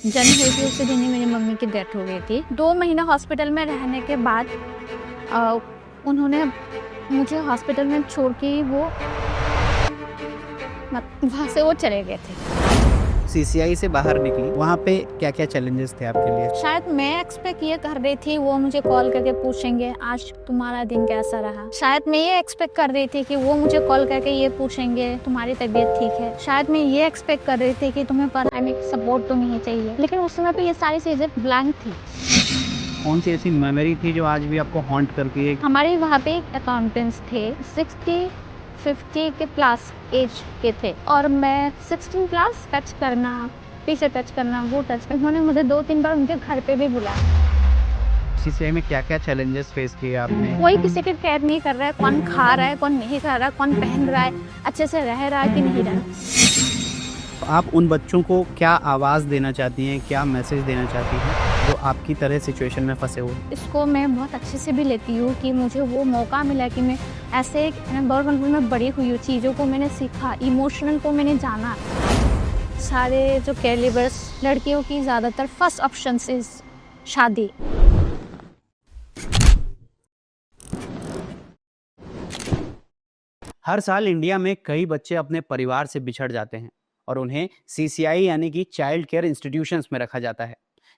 जन्म हुई थी उसी दिन ही मेरी मम्मी की डेथ हो गई थी। 2 महीना हॉस्पिटल में रहने के बाद अ, उन्होंने मुझे हॉस्पिटल में छोड़ के वो वहाँ से वो चले गए थे। सीसीआई से बाहर निकली, वहाँ पे क्या क्या चैलेंजेस थे आपके लिए? शायद मैं एक्सपेक्ट ये कर रही थी वो मुझे कॉल करके पूछेंगे आज तुम्हारा दिन कैसा रहा। शायद मैं ये एक्सपेक्ट कर रही थी कि वो मुझे कॉल करके ये पूछेंगे तुम्हारी तबीयत ठीक है। शायद मैं ये एक्सपेक्ट कर रही थी कि तुम्हें पढ़ाई में सपोर्ट तो नहीं चाहिए, लेकिन उस समय पे ये सारी चीजें ब्लैंक थी। कौन सी ऐसी मेमोरी थी जो आज भी आपको हॉन्ट करती है? हमारे वहाँ पे अकाउंटेंट्स थे 60-50 के प्लस एज के थे और मैं 16 प्लस टच करना, पीछे टच करना, वो टच करना। उन्होंने मुझे 2-3 बार उनके घर पे भी बुलाया। सीसीआई में क्या क्या चैलेंजेस फेस किए आपने? कोई किसी की केयर नहीं कर रहा है, कौन खा रहा है, कौन नहीं खा रहा है, कौन पहन रहा है, अच्छे से रह रहा है कि नहीं रह रहा। आप उन बच्चों को क्या आवाज़ देना चाहती हैं, क्या मैसेज देना चाहती हैं जो आपकी तरह सिचुएशन में फंसे हुए? इसको मैं बहुत अच्छे से भी लेती हूँ कि मुझे वो मौका मिला कि मैं ऐसे एक एनवायरनमेंट में बड़ी हुई हूँ, चीज़ों को मैंने सीखा, इमोशनल को मैंने जाना। सारे जो केयर गिवर्स लड़कियों की ज़्यादातर फर्स्ट ऑप्शन से शादी। हर साल इंडिया में कई बच्चे अपने परिवार से बिछड़ जाते हैं और उन्हें सीसीआई यानी कि चाइल्ड केयर इंस्टीट्यूशंस में रखा जाता है।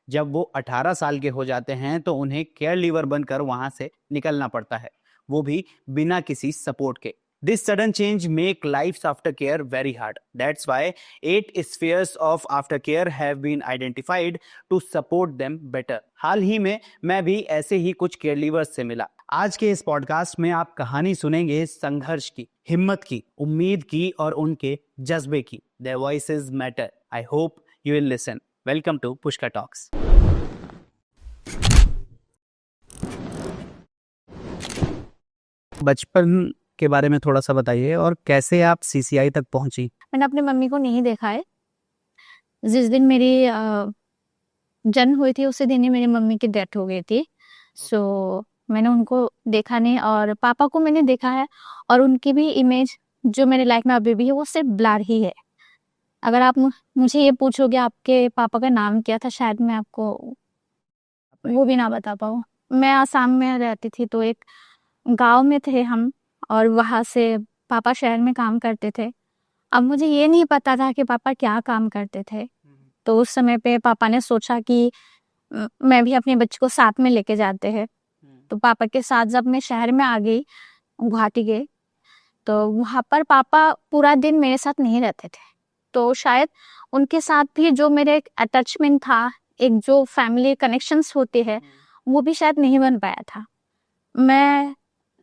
जब वो 18 साल के हो जाते हैं तो उन्हें केयर लीवर बनकर वहां से निकलना पड़ता है, वो भी बिना किसी सपोर्ट के। This sudden change make life aftercare very hard. That's why 8 spheres of aftercare have been identified to support them better. हाल ही में मैं भी ऐसे ही कुछ केयर लीवर्स से मिला। आज के इस पॉडकास्ट में आप कहानी सुनेंगे संघर्ष की, हिम्मत की, उम्मीद की और उनके जज्बे की। Their voices matter. I hope you will listen. Welcome to Pushka Talks. बचपन के बारे में थोड़ा सा बताइए और कैसे आप सीसीआई तक पहुंची? मैंने अपनी मम्मी को नहीं देखा है। जिस दिन मेरी जन्म हुई थी उसी दिन ही मेरी मम्मी की डेथ हो गई थी। सो मैंने उनको देखा नहीं और पापा को मैंने देखा है और उनकी भी इमेज जो मेरे लाइफ में अभी भी है वो सिर्फ ब्लर ही है। अगर आप मुझे ये पूछोगे आपके पापा का नाम क्या था, शायद मैं आपको वो भी ना बता पाऊँ। मैं आसाम में रहती थी तो एक गांव में थे हम और वहाँ से पापा शहर में काम करते थे। अब मुझे ये नहीं पता था कि पापा क्या काम करते थे। तो उस समय पे पापा ने सोचा कि मैं भी अपने बच्चे को साथ में लेके जाते हैं। तो पापा के साथ जब मैं शहर में आ गई, गुवाहाटी गई, तो वहाँ पर पापा पूरा दिन मेरे साथ नहीं रहते थे। तो शायद उनके साथ भी जो मेरे एक अटैचमेंट था, एक जो फैमिली कनेक्शंस होते हैं, वो भी शायद नहीं बन पाया था। मैं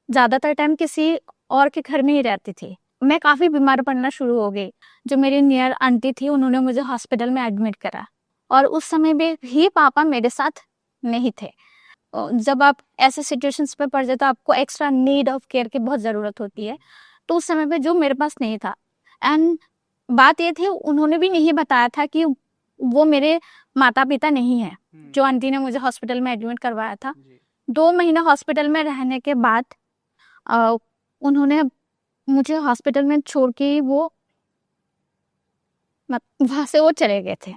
ज़्यादातर टाइम किसी और के घर में ही रहती थी। मैं काफ़ी बीमार पड़ना शुरू हो गई। जो मेरी नियर आंटी थी उन्होंने मुझे हॉस्पिटल में एडमिट करा और उस समय में भी पापा मेरे साथ नहीं थे। जब आप ऐसे सिचुएशंस पे पड़ जाते तो आपको एक्स्ट्रा नीड ऑफ केयर की बहुत ज़रूरत होती है। तो उस समय पे जो मेरे पास नहीं था एंड बात ये थी उन्होंने भी नहीं बताया था कि वो मेरे माता-पिता नहीं हैं, जो आंटी ने मुझे हॉस्पिटल में एडमिट करवाया था। 2 महीना हॉस्पिटल में रहने के बाद उन्होंने मुझे हॉस्पिटल में छोड़ के वो वहाँ से वो चले गए थे।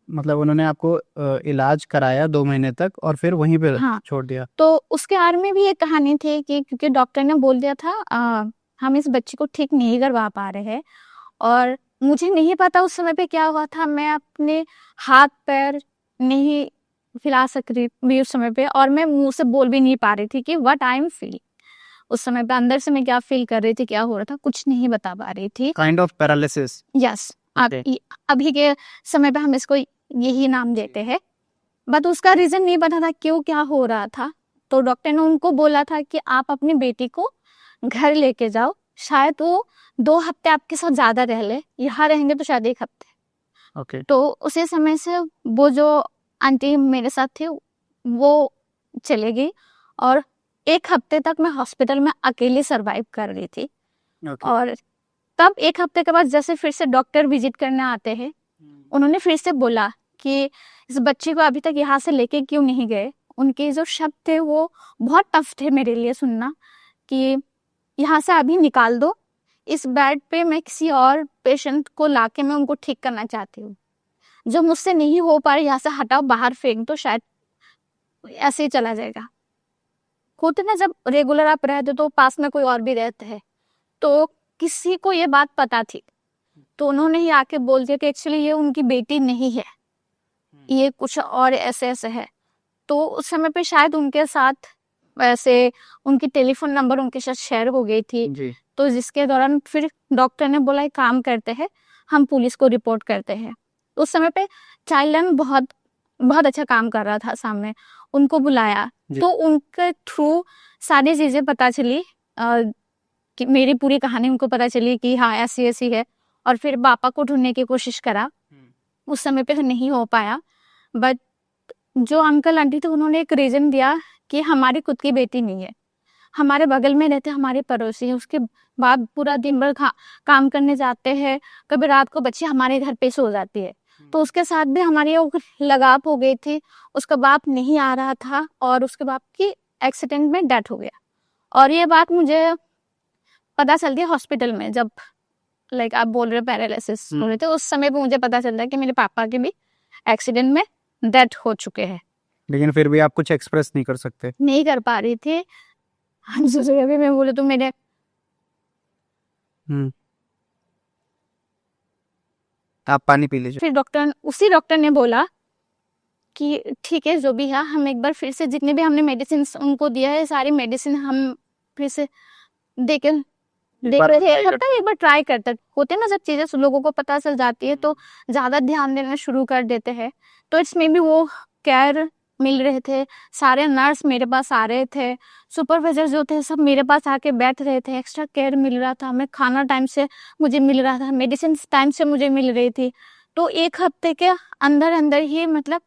मतलब उन्होंने आपको इलाज कराया 2 महीने तक और फिर वहीं पे हाँ, छोड़ दिया? तो उसके आर में भी एक कहानी थी कि क्योंकि डॉक्टर ने बोल दिया था हम इस बच्ची को ठीक नहीं करवा पा रहे हैं और मुझे नहीं पता उस समय पे क्या हुआ था। मैं अपने हाथ पैर नहीं फैला सक रही भी उस समय पे और मैं मुंह से बोल भी नहीं पा रही थी कि व्हाट आई एम फीलिंग। उस समय पे अंदर से मैं क्या फील कर रही थी, क्या हो रहा था, कुछ नहीं बता पा रही थी। Kind of paralysis. यस, अभी के समय पे हम इसको यही नाम देते हैं। बट उसका रीजन नहीं पता था क्यों क्या हो रहा था। तो डॉक्टर ने उनको बोला था कि आप अपनी बेटी को घर लेके जाओ, शायद वो 2 हफ्ते आपके साथ ज्यादा रह ले, यहाँ रहेंगे तो शायद 1 हफ्ते। ओके। तो उसी समय से वो जो आंटी मेरे साथ थी वो चले गई और 1 हफ्ते तक मैं हॉस्पिटल में अकेले सरवाइव कर रही थी। और तब 1 हफ्ते के बाद जैसे फिर से डॉक्टर विजिट करने आते हैं, उन्होंने फिर से बोला कि इस बच्ची को अभी तक यहाँ से लेके क्यों नहीं गए। उनके जो शब्द थे वो बहुत टफ थे मेरे लिए सुनना कि यहाँ से अभी निकाल दो, इस बेड पे मैं किसी और पेशेंट को लाके मैं उनको ठीक करना चाहती हूँ। जो मुझसे नहीं हो पा रहा यहाँ से हटाओ, बाहर फेंक दो, शायद ऐसे ही चला जाएगा। होते ना जब रेगुलर आप रहते तो पास में कोई और भी रहते हैं, तो किसी को ये बात पता थी, तो उन्होंने ही आके बोल दिया कि एक्चुअली ये उनकी बेटी नहीं है, ये कुछ और ऐसे ऐसे है। तो उस समय पे शायद उनके साथ वैसे उनकी टेलीफोन नंबर उनके साथ शेयर हो गई थी, जी। तो जिसके दौरान फिर डॉक्टर ने बोला एक काम करते हैं, हम पुलिस को रिपोर्ट करते हैं। उस समय पे चाइल्ड लाइन बहुत बहुत अच्छा काम कर रहा था सामने, उनको बुलाया जी। तो उनके थ्रू सारी चीजें पता चली, कि मेरी पूरी कहानी उनको पता चली कि हाँ ऐसी ऐसी है। और फिर पापा को ढूंढने की कोशिश करा, उस समय पे नहीं हो पाया, बट जो अंकल आंटी थे उन्होंने एक रीजन दिया कि हमारी खुद की बेटी नहीं है, हमारे बगल में रहते हमारे पड़ोसी है, उसके बाद पूरा दिन भर काम करने जाते हैं, कभी रात को बच्ची हमारे घर पे सो जाती है, तो उसके साथ भी हमारी वो लगाव हो गई थी। उसका बाप नहीं आ रहा था और उसके बाप की एक्सीडेंट में डेथ हो गया। और ये बात मुझे पता चल गया हॉस्पिटल में, जब लाइक आप बोल रहे हो पैरालिसिस हो रहे थे, उस समय पे मुझे पता चलता है कि मेरे पापा के भी एक्सीडेंट में डेथ हो चुके हैं। लेकिन फिर भी आप कुछ एक्सप्रेस नहीं कर सकते। नहीं कर पा रही थी। हम सोचे अभी मैं बोले तो मेरे आप पानी पी लीजिए। फिर उसी डॉक्टर ने बोला कि ठीक है जो भी है, हम एक बार फिर से जितने भी हमने मेडिसिन उनको दिया है सारी मेडिसिन हम फिर से देख रहे थे, एक बार ट्राई करते होते ना, जब चीजें लोगों को पता चल जाती है तो ज्यादा ध्यान देना शुरू कर देते हैं। तो इसमें भी वो केयर मिल रहे थे, सारे नर्स मेरे पास आ रहे थे, सुपरवाइजर जो थे सब मेरे पास आके बैठ रहे थे, एक्स्ट्रा केयर मिल रहा था, मैं खाना टाइम से मुझे मिल रहा था, मेडिसिन टाइम से मुझे मिल रही थी। तो एक हफ्ते के अंदर अंदर ही मतलब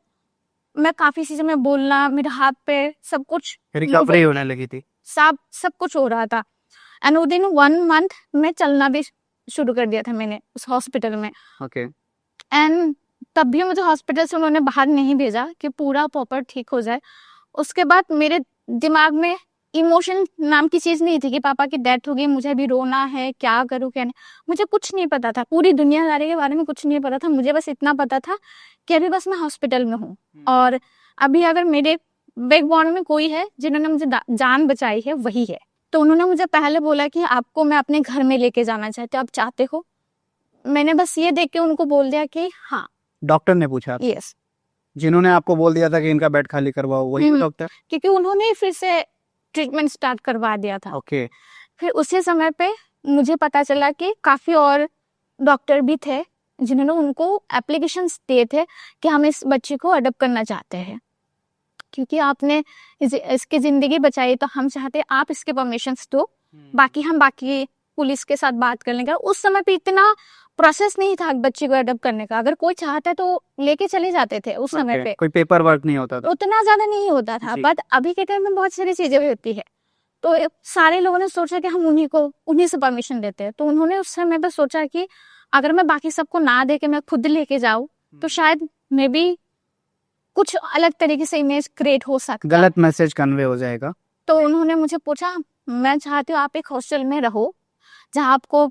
मैं काफी चीजें में बोलना, मेरे हाथ पे सब कुछ रिकवरी होने लगी थी। सब कुछ हो रहा था। एंड विदिन 1 मंथ में चलना भी शुरू कर दिया था मैंने उस हॉस्पिटल में। ओके। एंड तब भी मुझे हॉस्पिटल से उन्होंने बाहर नहीं भेजा कि पूरा प्रॉपर ठीक हो जाए। उसके बाद मेरे दिमाग में इमोशन नाम की चीज नहीं थी कि पापा की डेथ हो गई मुझे अभी रोना है, क्या करूँ क्या नहीं, मुझे कुछ नहीं पता था, पूरी दुनियादारी के बारे में कुछ नहीं पता था। मुझे बस इतना पता था कि अभी बस मैं हॉस्पिटल में हूँ, और अभी अगर मेरे बैकबोन में कोई है जिन्होंने मुझे जान बचाई है वही है। तो उन्होंने मुझे पहले बोला कि आपको मैं अपने घर में लेके जाना चाहती हूँ, आप चाहते हो? मैंने बस ये देख के उनको बोल दिया कि हाँ। डॉक्टर ने पूछा? यस। जिन्होंने आपको बोल दिया था कि इनका बेड खाली करवाओ वही डॉक्टर? क्योंकि उन्होंने फिर से ट्रीटमेंट स्टार्ट करवा दिया था। ओके। फिर उसी समय पे मुझे पता चला कि काफी और डॉक्टर भी थे जिन्होंने उनको एप्लीकेशंस दिए थे कि हम इस बच्चे को अडॉप्ट करना चाहते हैं, क्योंकि आपने इसकी जिंदगी बचाई तो हम चाहते हैं आप इसके परमिशंस दो, बाकी हम बाकी पुलिस के साथ बात कर लेंगे। उस समय पे इतना प्रोसेस नहीं था बच्चे को अडॉप्ट करने का, अगर कोई चाहता है तो लेके चले जाते थे उस समय पे, कोई पेपर वर्क नहीं होता था, उतना ज्यादा नहीं होता था। बट अभी के टाइम में बहुत सारी चीजें होती है, तो सारे लोगों ने सोचा कि हम उन्हीं से परमिशन देते हैं। तो उन्होंने उस समय पे सोचा कि अगर मैं बाकी सबको ना दे के मैं खुद लेके जाऊं तो शायद मे बी कुछ अलग तरीके से इमेज क्रिएट हो सकता, गलत मैसेज कन्वे हो जाएगा। तो उन्होंने मुझे पूछा, मैं चाहती हूँ आप एक हॉस्टल में रहो जहाँ आपको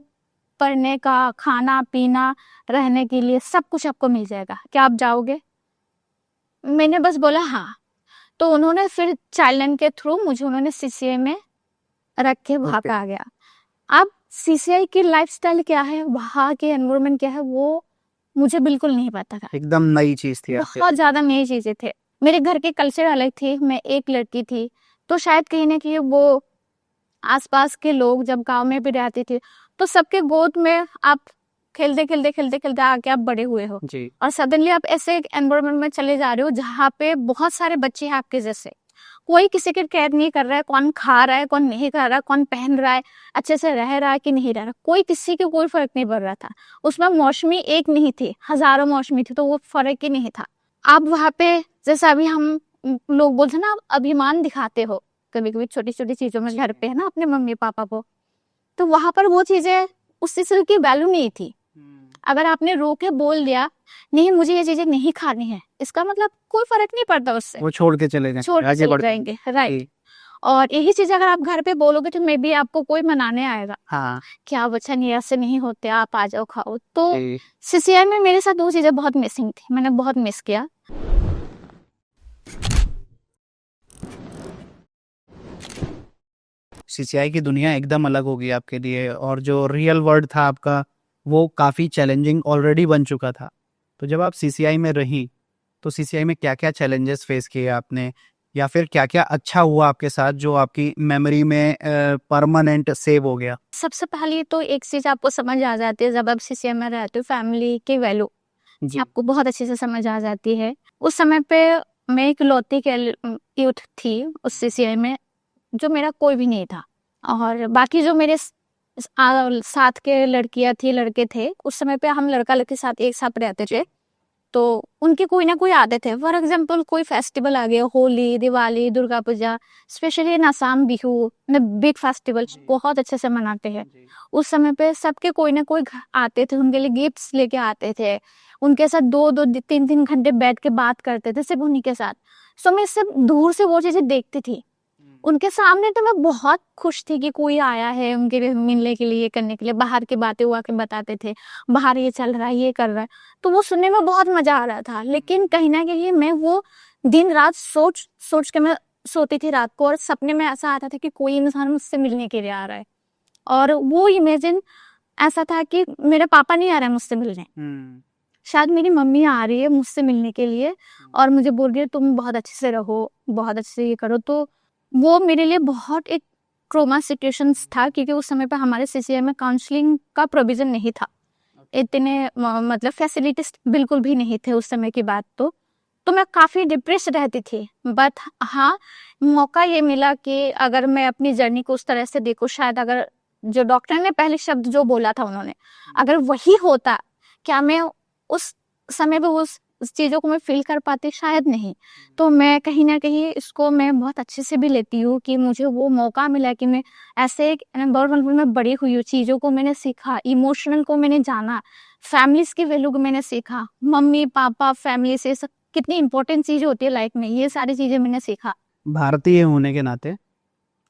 पढ़ने का, खाना पीना, रहने के लिए सब कुछ आपको मिल जाएगा, क्या आप जाओगे? मैंने बस बोला हाँ। तो उन्होंने फिर चाइल्ड लाइन के थ्रू मुझे उन्होंने सीसीआई में रख के वहाँ पे आ गया। अब सीसीआई की लाइफस्टाइल क्या है, वहाँ के एनवायरनमेंट क्या है, वो मुझे बिल्कुल नहीं पता था। एकदम नई चीज थी, बहुत ज्यादा नई चीजें थे। मेरे घर के कल्चर अलग थी, मैं एक लड़की थी, तो शायद कहीं ना कहीं वो आसपास के लोग जब गांव में भी रहते थे तो सबके गोद में आप खेलते खेलते खेलते खेलते आके आप बड़े हुए हो जी। और सडनली आप ऐसे एक एनवायरनमेंट में चले जा रहे हो जहाँ पे बहुत सारे बच्चे हैं आपके जैसे, कोई किसी की केयर नहीं कर रहा है, कौन खा रहा है कौन नहीं खा रहा है, कौन पहन रहा है, अच्छे से रह रहा है कि नहीं रह रहा, कोई किसी के कोई फर्क नहीं पड़ रहा था। उसमें मौसमी एक नहीं थी, हजारों मौसमी थी, तो वो फर्क ही नहीं था। आप वहाँ पे जैसे अभी हम लोग बोलते ना, आप अभिमान दिखाते हो कभी कभी छोटी छोटी चीजों में घर पे है ना अपने मम्मी पापा को, तो वहां पर वो चीजें उस चीज की वैल्यू नहीं थी। अगर आपने रो के बोल दिया नहीं मुझे ये चीजें नहीं खानी है, इसका मतलब कोई फर्क नहीं पड़ता उससे, वो छोड़ के चले जाएंगे, छोड़ के चले जाएंगे, राइट। और यही चीज़ अगर आप घर पे बोलोगे तो मे बी आपको कोई मनाने आएगा हाँ कि आप बच्चा नहीं ऐसे नहीं होते, आप आ जाओ खाओ। तो जी। सीसीआई में मेरे साथ वो चीज़ें बहुत मिसिंग थी, मैंने बहुत मिस किया। सीसीआई की दुनिया एकदम अलग हो गई आपके लिए, और जो रियल वर्ल्ड था आपका वो काफ़ी चैलेंजिंग ऑलरेडी बन चुका था। तो जब आप सीसीआई में रही तो सीसीआई में क्या क्या चैलेंजेस फेस किए आपने, या फिर क्या क्या अच्छा हुआ आपके साथ जो आपकी मेमोरी में परमानेंट सेव हो गया? सबसे पहले तो एक चीज़ आपको समझ आ जाती है जब आप सीसीआई में रहते हो, फैमिली की वैल्यू जी। आपको बहुत अच्छे से समझ आ जाती है। उस समय पे मैं इकलौती यूथ थी उस सीसीआई में, जो मेरा कोई भी नहीं था। और बाकी जो मेरे साथ के लड़कियां थी, लड़के थे, उस समय पे हम लड़का लड़की साथ एक साथ रहते थे, तो उनके कोई ना कोई आते थे। फॉर एग्जाम्पल कोई फेस्टिवल आ गया, होली, दिवाली, दुर्गा पूजा, स्पेशली इन असम बिहू में बिग फेस्टिवल बहुत अच्छे से मनाते हैं। उस समय पे सबके कोई ना कोई आते थे, उनके लिए गिफ्ट्स लेके आते थे, उनके साथ 2-2 3-3 घंटे बैठ के बात करते थे सिर्फ उन्हीं के साथ। सो मैं सिर्फ दूर से वो चीजें देखती थी। उनके सामने तो मैं बहुत खुश थी कि कोई आया है उनके लिए मिलने के लिए, करने के लिए, बाहर की बातें हुआ के बताते थे, बाहर ये चल रहा है, ये कर रहा है, तो वो सुनने में बहुत मजा आ रहा था। लेकिन कहीं ना कहीं मैं वो दिन रात सोच सोच के मैं सोती थी रात को, और सपने में ऐसा आता था कि कोई इंसान मुझसे मिलने के लिए आ रहा है। और वो इमेजिन ऐसा था कि मेरे पापा नहीं आ रहे हैं मुझसे मिलने, शायद मेरी मम्मी आ रही है मुझसे मिलने के लिए और मुझे बोल रही है तुम बहुत अच्छे से रहो, बहुत अच्छे से ये करो। तो वो मेरे लिए बहुत एक ट्रोमा सिचुएशंस था, क्योंकि उस समय पे हमारे सीसीआई में काउंसलिंग का प्रोविजन नहीं था, इतने मतलब फैसिलिटीज बिल्कुल भी नहीं थे उस समय की बात। तो मैं काफी डिप्रेस रहती थी। बट हाँ, मौका ये मिला कि अगर मैं अपनी जर्नी को उस तरह से देखूं, शायद अगर जो डॉक्टर ने पहले शब्द जो बोला था उन्होंने, अगर वही होता, क्या मैं उस समय पे उस चीजों को मैं फील कर पाती? शायद नहीं। तो मैं कहीं ना कहीं इसको मैं बहुत अच्छे से भी लेती हूँ कि मुझे वो मौका मिला कि मैं ऐसे एक एनवायरमेंट में बड़ी हुई हूँ, चीजों को मैंने सीखा, इमोशनल को मैंने जाना, फैमिलीज की वैल्यू को मैंने सीखा, मम्मी पापा फैमिली से सब कितनी इंपॉर्टेंट चीज होती है लाइफ में, ये सारी चीजें मैंने सीखा। भारतीय होने के नाते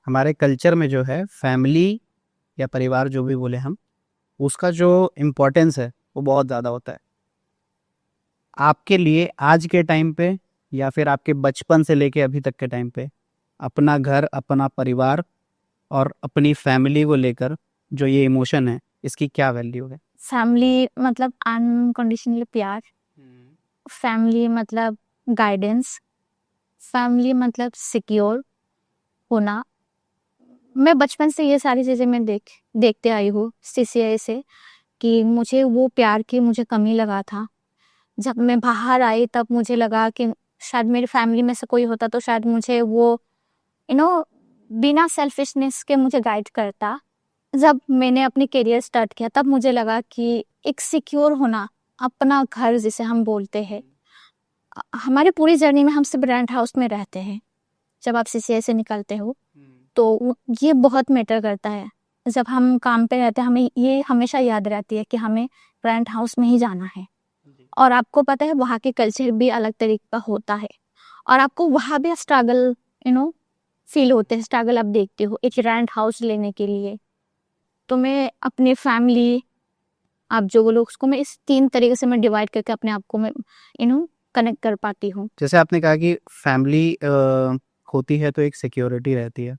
हमारे कल्चर में जो है फैमिली या परिवार जो भी बोले हम, उसका जो इम्पोर्टेंस है वो बहुत ज़्यादा होता है। आपके लिए आज के टाइम पे या फिर आपके बचपन से लेके अभी तक के टाइम पे अपना घर, अपना परिवार और अपनी फैमिली को लेकर जो ये इमोशन है, इसकी क्या वैल्यू है? फैमिली मतलब अनकंडीशनल प्यार, फैमिली मतलब गाइडेंस, फैमिली मतलब सिक्योर होना। मैं बचपन से ये सारी चीजें मैं देखते आई हूँ सीसीआई से, कि मुझे वो प्यार की मुझे कमी लगा था। जब मैं बाहर आई तब मुझे लगा कि शायद मेरी फैमिली में से कोई होता तो शायद मुझे वो यू नो बिना सेल्फिशनेस के मुझे गाइड करता। जब मैंने अपनी करियर स्टार्ट किया तब मुझे लगा कि एक सिक्योर होना, अपना घर जिसे हम बोलते हैं। हमारी पूरी जर्नी में हम सिर्फ रेंट हाउस में रहते हैं, जब आप सीसीआई से निकलते हो तो ये बहुत मैटर करता है। जब हम काम पे रहते हैं हमें ये हमेशा याद रहती है कि हमें रेंट हाउस में ही जाना है, और आपको पता है वहाँ के कल्चर भी अलग तरीके का होता है, और आपको वहाँ भी स्ट्रगल फील होते हैं, स्ट्रगल आप देखते हो एक रेंट हाउस लेने के लिए। तो मैं अपनी फैमिली, आप जो बोलो उसको, मैं इस 3 तरीके से मैं डिवाइड करके अपने आप को मैं कनेक्ट कर पाती हूँ। जैसे आपने कहा कि फैमिली होती है तो एक सिक्योरिटी रहती है।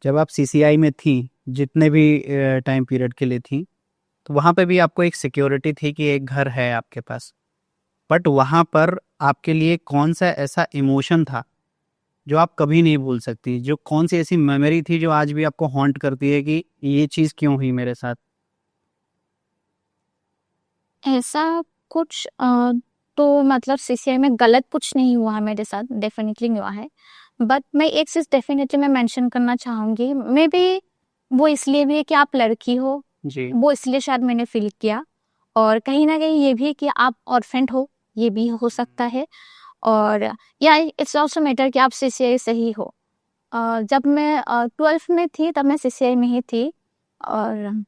जब आप सीसीआई में थी, जितने भी टाइम पीरियड के लिए थी, तो वहाँ पे भी आपको एक सिक्योरिटी थी कि एक घर है आपके पास। बट वहाँ पर आपके लिए कौन सा ऐसा इमोशन था जो आप कभी नहीं भूल सकती? जो कौन सी ऐसी मेमोरी थी जो आज भी आपको हॉन्ट करती है कि ये चीज़ क्यों हुई मेरे साथ? ऐसा कुछ तो मतलब सीसीआई में गलत कुछ नहीं हुआ है मेरे साथ, डेफिनेटली नहीं हुआ है। बट मैं एक चीज डेफिनेटली मैं मेंशन करना चाहूंगी, मे बी वो इसलिए भी है कि आप लड़की हो, जी। वो इसलिए शायद मैंने फील किया। और कहीं ना कहीं ये भी है कि आप ऑर्फेंड हो, ये भी हो सकता है। और या इट्स ऑल्सो मैटर कि आप सीसीआई से ही हो। जब मैं 12th में थी तब मैं सीसीआई में ही थी। और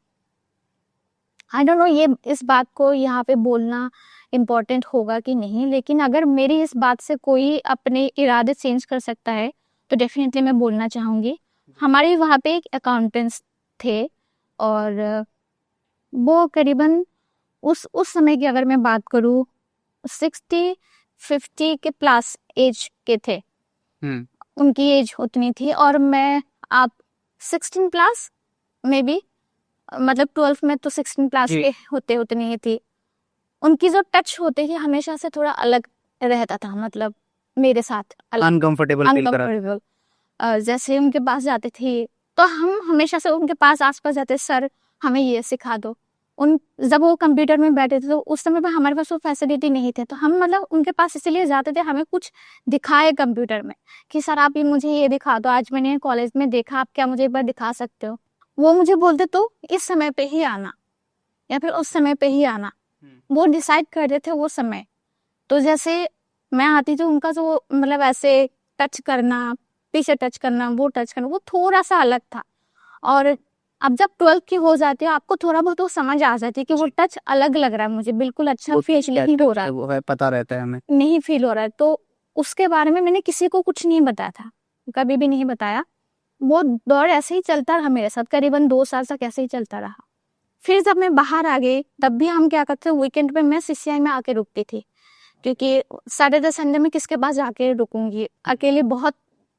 आई डोंट नो ये इस बात को यहाँ पे बोलना इम्पोर्टेंट होगा कि नहीं, लेकिन अगर मेरी इस बात से कोई अपने इरादे चेंज कर सकता है तो डेफिनेटली मैं बोलना चाहूँगी। हमारे वहाँ पे एक अकाउंटेंट्स थे और वो करीबन उस समय की अगर मैं बात करूँ 60-50 के प्लस एज के थे। उनकी एज उतनी थी और मैं आप 16 प्लस मे बी, मतलब 12 में तो 16 प्लस जी। के होते उतनी ही थी। उनकी जो टच होती थी हमेशा से थोड़ा अलग रहता था, मतलब मेरे साथ अनकंफर्टेबल फील करा। अनकंफर्टेबल। जैसे उनके पास जाते थे तो हम हमेशा से उनके पास आसपास जाते, सर हमें ये सिखा दो। उन जब वो कंप्यूटर में बैठे थे तो उस समय पे हमारे पास वो फैसिलिटी नहीं थे, तो हम मतलब उनके पास इसलिए जाते थे हमें कुछ दिखाए कंप्यूटर में कि सर आप ये मुझे ये दिखा दो, आज मैंने कॉलेज में देखा, आप क्या मुझे एक बार दिखा सकते हो। वो मुझे बोलते तो इस समय पे ही आना या फिर उस समय पे ही आना, वो डिसाइड कर रहे थे वो समय। तो जैसे मैं आती थी उनका जो मतलब ऐसे टच करना, पीछे टच करना, वो टच करना, वो थोड़ा सा अलग था। और अब जब 12 की हो जाती है आपको थोड़ा बहुत वो समझ आ जाती है कि वो टच अलग लग रहा है, मुझे बिल्कुल अच्छा फील नहीं हो रहा है, वो है पता रहता है हमें, नहीं फील हो रहा है। तो उसके बारे में मैंने किसी को कुछ नहीं बताया था, कभी भी नहीं बताया। वो दौर ऐसे ही चलता रहा मेरे साथ, करीबन 2 साल तक ऐसे ही चलता रहा। फिर जब मैं बाहर आ गई तब भी हम क्या करते, वीकेंड पे मैं सीसीआई में आके रुकती थी, क्योंकि सैटरडे संडे में किसके पास जाके रुकूंगी, अकेले बहुत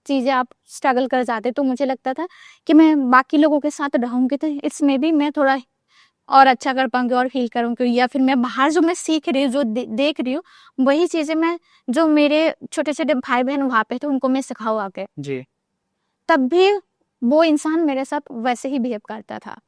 चीजें आप स्ट्रगल कर जाते। तो मुझे लगता था कि मैं बाकी लोगों के साथ रहूंगी तो इसमें भी मैं थोड़ा और अच्छा कर पाऊंगी और फील करूंगी, या फिर मैं बाहर जो मैं सीख रही हूँ, जो देख रही हूँ, वही चीजें मैं जो मेरे छोटे छोटे भाई बहन वहां पे थे उनको मैं सिखाऊँ आके। जी। तब भी वो इंसान मेरे साथ वैसे ही बिहेव करता था।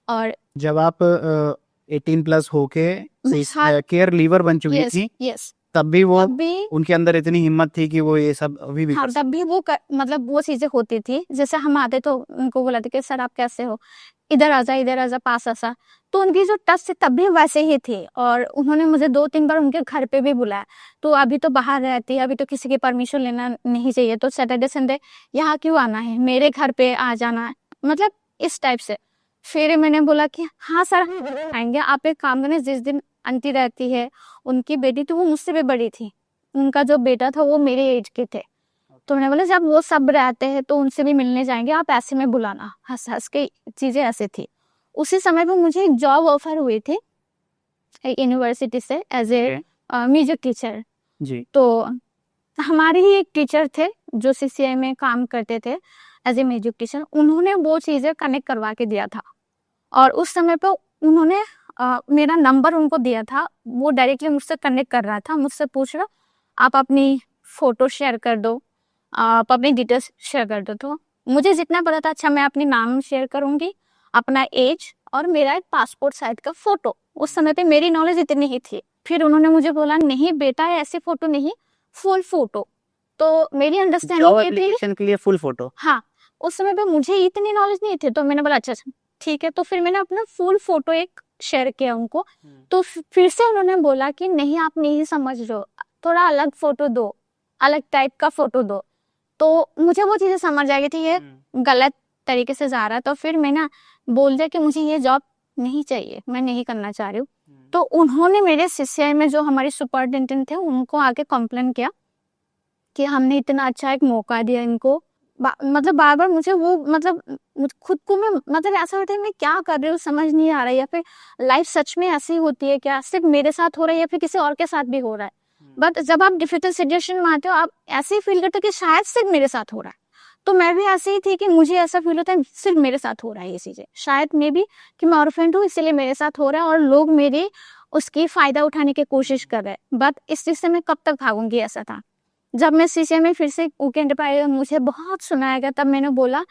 और जब आप 18 प्लस होके हाँ, केयर लीवर बन चुकी यस थी, यस, तब भी वो तब भी उनके अंदर इतनी हिम्मत थी कि वो ये सब अभी भी हाँ, कर तब भी वो मतलब वो चीजें होती थी। जैसे हम आते तो उनको बोला था कि सर आप कैसे हो, इधर आजा, इधर आजा, पास आजा। तो उनकी जो टच थी तब भी वैसे ही थी। और उन्होंने मुझे 2-3 बार उनके घर पे भी बुलाया, तो अभी तो बाहर रहती है, अभी तो किसी की परमिशन लेना नहीं चाहिए, तो सैटरडे संडे यहाँ क्यों आना है, मेरे घर पे आ जाना है, मतलब इस टाइप से। फिर मैंने बोला कि हाँ सर आएंगे, आप एक काम करें, जिस दिन आंटी रहती है उनकी बेटी, तो वो मुझसे भी बड़ी थी, उनका जो बेटा था वो मेरे एज के थे। तो मैंने बोला जब वो सब रहते हैं तो उनसे भी मिलने जाएंगे, आप ऐसे में बुलाना, हंस हंस के चीजें ऐसे थी। उसी समय पे मुझे एक जॉब ऑफर हुई थी यूनिवर्सिटी से एज ए म्यूजिक टीचर। जी। तो हमारे ही एक टीचर थे जो सीसीआई में काम करते थे एज ए म्यूजिक टीचर, उन्होंने वो चीजें कनेक्ट करवा के दिया था। और उस समय पे उन्होंने मेरा नंबर उनको दिया था, वो डायरेक्टली मुझसे कनेक्ट कर रहा था, मुझसे पूछ रहा आप अपनी फोटो शेयर कर दो, आप अपनी डिटेल्स शेयर कर दो। तो मुझे जितना पता था, अच्छा मैं अपनी नाम शेयर करूंगी, अपना एज और मेरा एक पासपोर्ट साइज का फोटो, उस समय पे मेरी नॉलेज इतनी ही थी। फिर उन्होंने मुझे बोला नहीं बेटा ऐसे फोटो नहीं, फुल फोटो। तो मेरी जॉब अंडरस्टैंडिंग ये थी, एप्लीकेशन के लिए फुल फोटो। हाँ, उस समय पे मुझे इतनी नॉलेज नहीं थी, तो मैंने बोला अच्छा अच्छा ठीक है। तो फिर मैंने अपना फुल फोटो एक शेयर किया उनको। तो फिर से उन्होंने बोला कि नहीं आप नहीं समझ रहे हो, थोड़ा अलग फोटो दो, अलग टाइप का फोटो दो। तो मुझे वो चीजें समझ आ गई थी ये गलत तरीके से जा रहा है। तो फिर मैं ना बोल दिया कि मुझे ये जॉब नहीं चाहिए, मैं नहीं करना चाह रही हूँ। तो उन्होंने मेरे सीसीआई में जो हमारे सुपरिटेंडेंट थे उनको आके कंप्लेन किया कि हमने इतना अच्छा एक मौका दिया इनको, मतलब बार बार मुझे वो मतलब खुद को मैं मतलब ऐसा होता है मैं क्या कर रही हूँ समझ नहीं आ रहा है, या फिर लाइफ सच में ऐसी होती है क्या, सिर्फ मेरे साथ हो रहा है या फिर किसी और के साथ भी हो रहा है। बट जब आप डिफिकल्ट सिचुएशन में आते हो आप ऐसे ही फील करते हो कि शायद सिर्फ मेरे साथ हो रहा है। तो मैं भी ऐसे ही थी कि मुझे ऐसा फील होता है सिर्फ मेरे साथ हो रहा है ये चीजें, शायद मे भी कि मैं ऑर्फेंट हूँ इसीलिए मेरे साथ हो रहा है और लोग मेरे उसकी फायदा उठाने की कोशिश कर रहे हैं। बट इस चीज से मैं कब तक भागूंगी, ऐसा था। जब मैं सीसीआई में फिर से वीकेंड पे आई, मुझे बहुत सुनाया गया, तब मैंने बोला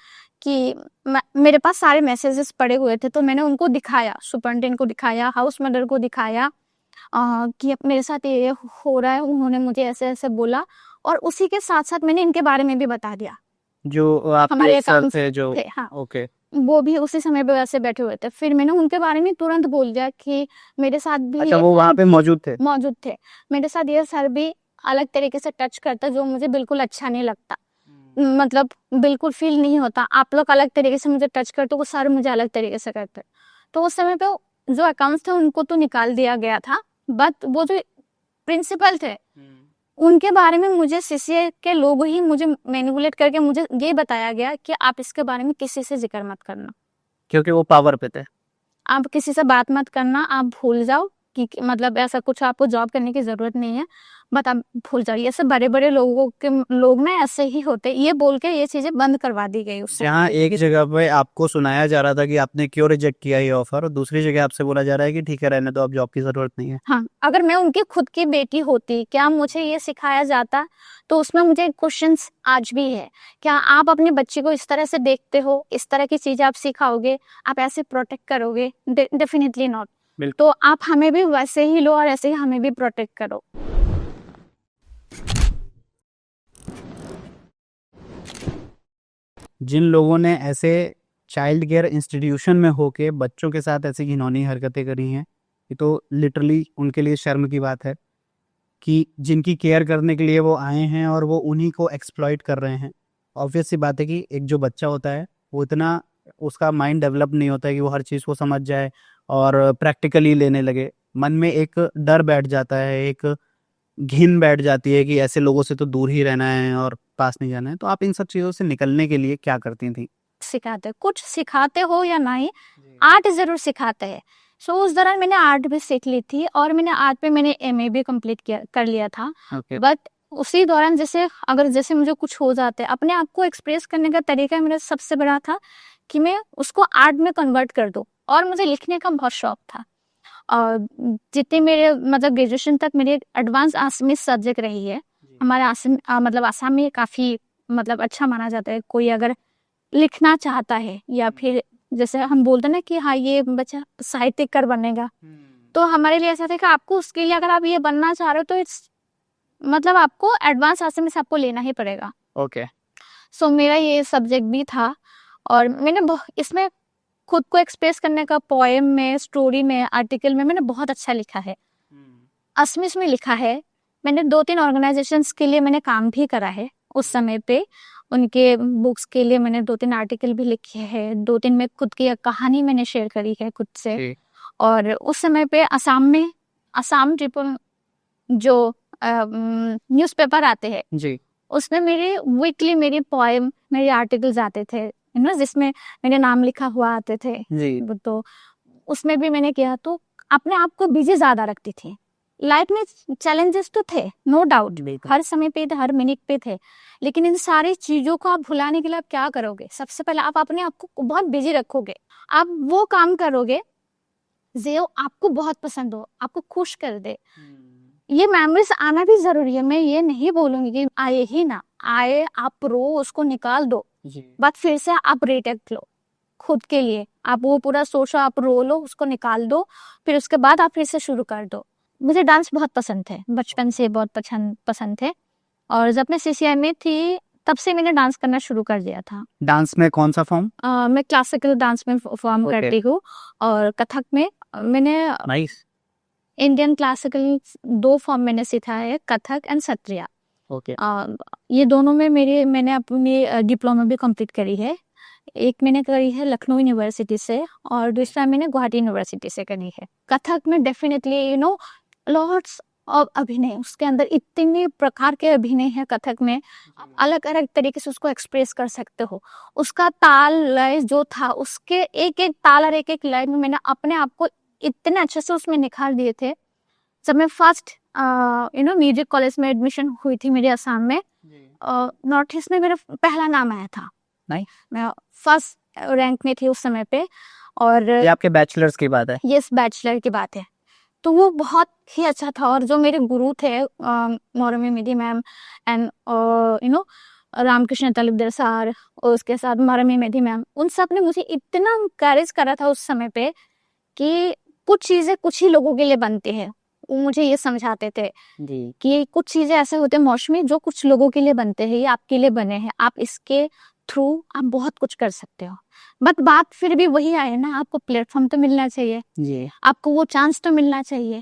कि मेरे पास सारे मैसेजेस पड़े हुए थे, तो मैंने उनको दिखाया, सुपरिटेंडेंट को दिखाया, हाउस मदर को दिखाया कि मेरे साथ ये हो रहा है, उन्होंने मुझे ऐसे ऐसे बोला। और उसी के साथ साथ मैंने इनके बारे में भी बता दिया, जो आपके हमारे सर अकाउंट्स थे जो थे, हाँ, ओके। वो भी उसी समय पे वैसे बैठे हुए थे। फिर मैंने उनके बारे में तुरंत बोल दिया कि मेरे साथ भी अच्छा वो वहाँ पे मौजूद थे। मौजूद थे, मेरे साथ ये सर भी अलग तरीके से टच करता जो मुझे बिल्कुल अच्छा नहीं लगता, मतलब बिल्कुल फील नहीं होता। आप लोग अलग तरीके से मुझे टच करते, वो सर मुझे अलग तरीके से करते। तो उस समय पे जो अकाउंट्स थे उनको तो निकाल दिया गया था, बट वो जो प्रिंसिपल थे उनके बारे में मुझे सीसीए के लोग ही मुझे मैनिपुलेट करके मुझे ये बताया गया कि आप इसके बारे में किसी से जिक्र मत करना, क्योंकि वो पावर पे थे। आप किसी से बात मत करना, आप भूल जाओ कि मतलब ऐसा कुछ आपको जॉब करने की ज़रूरत नहीं है, बट आप भूल जाओ। ये सब बड़े-बड़े लोग ना ऐसे ही होते, ये बोल के ये चीज़ें बंद करवा दी गई उससे। जहाँ एक जगह पे आपको सुनाया जा रहा था कि आपने क्यों रिजेक्ट किया ये ऑफर, और दूसरी जगह आपसे बोला जा रहा है कि ठीक है रहने दो, अब जॉब की जरूरत नहीं है। हाँ, अगर मैं उनकी खुद की बेटी होती, क्या मुझे ये सिखाया जाता? तो उसमें मुझे क्वेश्चंस आज भी है, क्या आप अपने बच्चे को इस तरह से देखते हो? इस तरह की चीज़ें आप सिखाओगे? आप ऐसे प्रोटेक्ट करोगे? Definitely not. बिल्कुल। तो आप हमें भी वैसे ही लो और ऐसे ही हमें भी प्रोटेक्ट करो। जिन लोगों ने ऐसे चाइल्ड केयर इंस्टीट्यूशन में होके बच्चों के साथ ऐसी घिनौनी हरकतें करी हैं, ये तो लिटरली उनके लिए शर्म की बात है कि जिनकी केयर करने के लिए वो आए हैं और वो उन्हीं को एक्सप्लॉइट कर रहे हैं। ऑब्वियस सी बात है कि एक जो बच्चा होता है वो इतना, उसका माइंड डेवलप नहीं होता है कि वो हर चीज़ को समझ जाए और प्रैक्टिकली लेने लगे। मन में एक डर बैठ जाता है, एक घिन बैठ जाती है कि ऐसे लोगों से तो दूर ही रहना है और पास नहीं जाना है। तो आप इन सब चीज़ों से निकलने के लिए क्या करती थी? सिखाते, कुछ सिखाते हो या नहीं, आर्ट ज़रूर सिखाते हैं। सो उस दौरान मैंने आर्ट भी सीख ली थी और मैंने आर्ट पे मैंने एमए भी कंप्लीट कर लिया था। ओके। बट उसी दौरान जैसे मुझे कुछ हो जाता है, अपने आप को एक्सप्रेस करने का तरीका मेरा सबसे बड़ा था कि मैं उसको आर्ट में कन्वर्ट कर दूं। और मुझे लिखने का बहुत शौक था। और जितने मेरे मतलब ग्रेजुएशन तक मेरी एडवांस आसामीज सब्जेक्ट रही है। हमारे मतलब आसाम में काफ़ी मतलब अच्छा माना जाता है। कोई अगर लिखना चाहता है या फिर जैसे हम बोलते हैं ना कि हाँ ये बच्चा साहित्यकार बनेगा, तो हमारे लिए ऐसा था कि आपको उसके लिए अगर आप ये बनना चाह रहे हो तो इट्स मतलब आपको एडवांस आसामी से आपको लेना ही पड़ेगा। ओके। सो मेरा ये सब्जेक्ट भी था और मैंने इसमें खुद को एक्सप्रेस करने का पोएम में, स्टोरी में, आर्टिकल में मैंने बहुत अच्छा लिखा है। असमिस में लिखा है। मैंने 2-3 ऑर्गेनाइजेशंस के लिए मैंने काम भी करा है उस समय पे। उनके बुक्स के लिए मैंने 2-3 आर्टिकल भी लिखे हैं। 2-3 में खुद की एक कहानी मैंने शेयर करी है खुद से। और उस समय पे आसाम ट्रिब्यून जो न्यूज़पेपर आते हैं जी। उसमें मेरे वीकली मेरी पोएम, मेरे आर्टिकल्स आते थे, जिसमें मेरे नाम लिखा हुआ आते थे। जी। तो उसमें भी मैंने किया, तो अपने आप को बिजी ज्यादा रखती थी। लाइफ में चैलेंजेस तो थे, नो डाउट, हर समय पे थे, हर मिनट पे थे, लेकिन इन सारी चीजों को आप भुलाने के लिए आप क्या करोगे? सबसे पहले आप अपने आप को बहुत बिजी रखोगे। आप वो काम करोगे जो आपको बहुत पसंद हो, आपको खुश कर दे। ये मेमोरीज आना भी जरूरी है। मैं ये नहीं बोलूंगी कि आए ही ना आए, आप रो उसको निकाल दो, बट फिर से आप रिटेक लो खुद के लिए। आप वो पूरा सोचो, आप रो लो, उसको निकाल दो, फिर उसके बाद आप फिर से शुरू कर दो। मुझे डांस बहुत पसंद है, बचपन से बहुत पसंद थे। और जब मैं सीसीआई में थी तब से मैंने डांस करना शुरू कर दिया था। डांस में कौन सा फॉर्म? मैं क्लासिकल डांस में परफॉर्म Okay. करती हूँ और कथक में मैंने नाइस। इंडियन क्लासिकल 2 फॉर्म मैंने सीखा है, कथक एंड सत्रिया। ओके। ये दोनों में मैंने अपनी डिप्लोमा भी कंप्लीट करी है। एक मैंने करी है लखनऊ यूनिवर्सिटी से और दूसरा मैंने गुवाहाटी यूनिवर्सिटी से करी है। कथक में डेफिनेटली लॉट्स ऑफ अभिनय, उसके अंदर इतने प्रकार के अभिनय है कथक में, आप अलग अलग तरीके से उसको एक्सप्रेस कर सकते हो। उसका ताल लय जो था, उसके एक एक ताल और एक एक लय में मैंने अपने आप को इतने अच्छे से उसमें निखार दिए थे। जब मैं फर्स्ट म्यूजिक कॉलेज में एडमिशन हुई थी मेरे असम में, नॉर्थ ईस्ट में मेरा पहला नाम आया था। नहीं, मैं फर्स्ट रैंक में थी उस समय पे। और ये आपके बैचलर्स की बात है? यस, बैचलर की बात है। तो वो बहुत ही अच्छा था। और जो मेरे गुरु थे मौरमी मिदी मैम एंड रामकृष्ण तलुकदार सर और उसके साथ मौरमी मिदी मैम, उन सब ने मुझे इतना करेज करा था उस समय पे कि कुछ चीजें कुछ ही लोगों के लिए बनती है। वो मुझे ये समझाते थे जी। कि कुछ चीजें ऐसे होते हैं मौसमी जो कुछ लोगों के लिए बनते हैं, ये आपके लिए बने हैं, आप इसके थ्रू आप बहुत कुछ कर सकते हो। बट बात फिर भी वही आए ना, आपको प्लेटफॉर्म तो मिलना चाहिए, जी। आपको वो चांस तो मिलना चाहिए।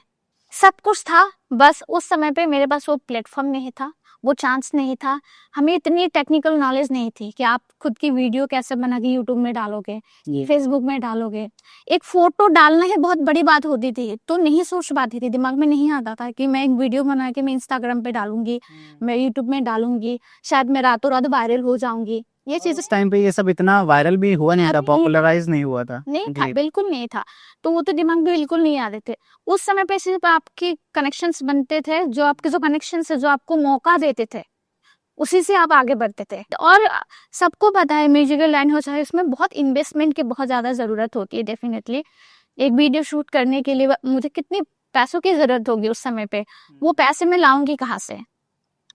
सब कुछ था, बस उस समय पे मेरे पास वो प्लेटफॉर्म नहीं था, वो चांस नहीं था। हमें इतनी टेक्निकल नॉलेज नहीं थी कि आप खुद की वीडियो कैसे बना के यूट्यूब में डालोगे, फेसबुक में डालोगे। एक फोटो डालना ही बहुत बड़ी बात होती थी, तो नहीं सोच पाती थी, दिमाग में नहीं आता था कि मैं एक वीडियो बना के मैं इंस्टाग्राम पे डालूंगी, मैं यूट्यूब में डालूंगी, शायद मैं रातों रात वायरल हो जाऊंगी। ये चीजें उस टाइम पे ये सब इतना वायरल भी हुआ नहीं था, अभी नहीं पॉपुलराइज नहीं हुआ था। नहीं था, जी। बिल्कुल नहीं था। तो वो तो दिमाग में बिल्कुल नहीं आ रहे थे। उस समय पे सिर्फ आपके कनेक्शंस बनते थे, जो आपके जो कनेक्शंस है जो आपको मौका देते थे, उसी से आप आगे बढ़ते थे। और सबको पता है म्यूजिकल लाइन हो चाहे, उसमें बहुत इन्वेस्टमेंट की बहुत ज्यादा जरूरत होती है। डेफिनेटली एक वीडियो शूट करने के लिए मुझे कितनी पैसों की जरूरत होगी उस समय पे, वो पैसे मैं लाऊंगी कहाँ से?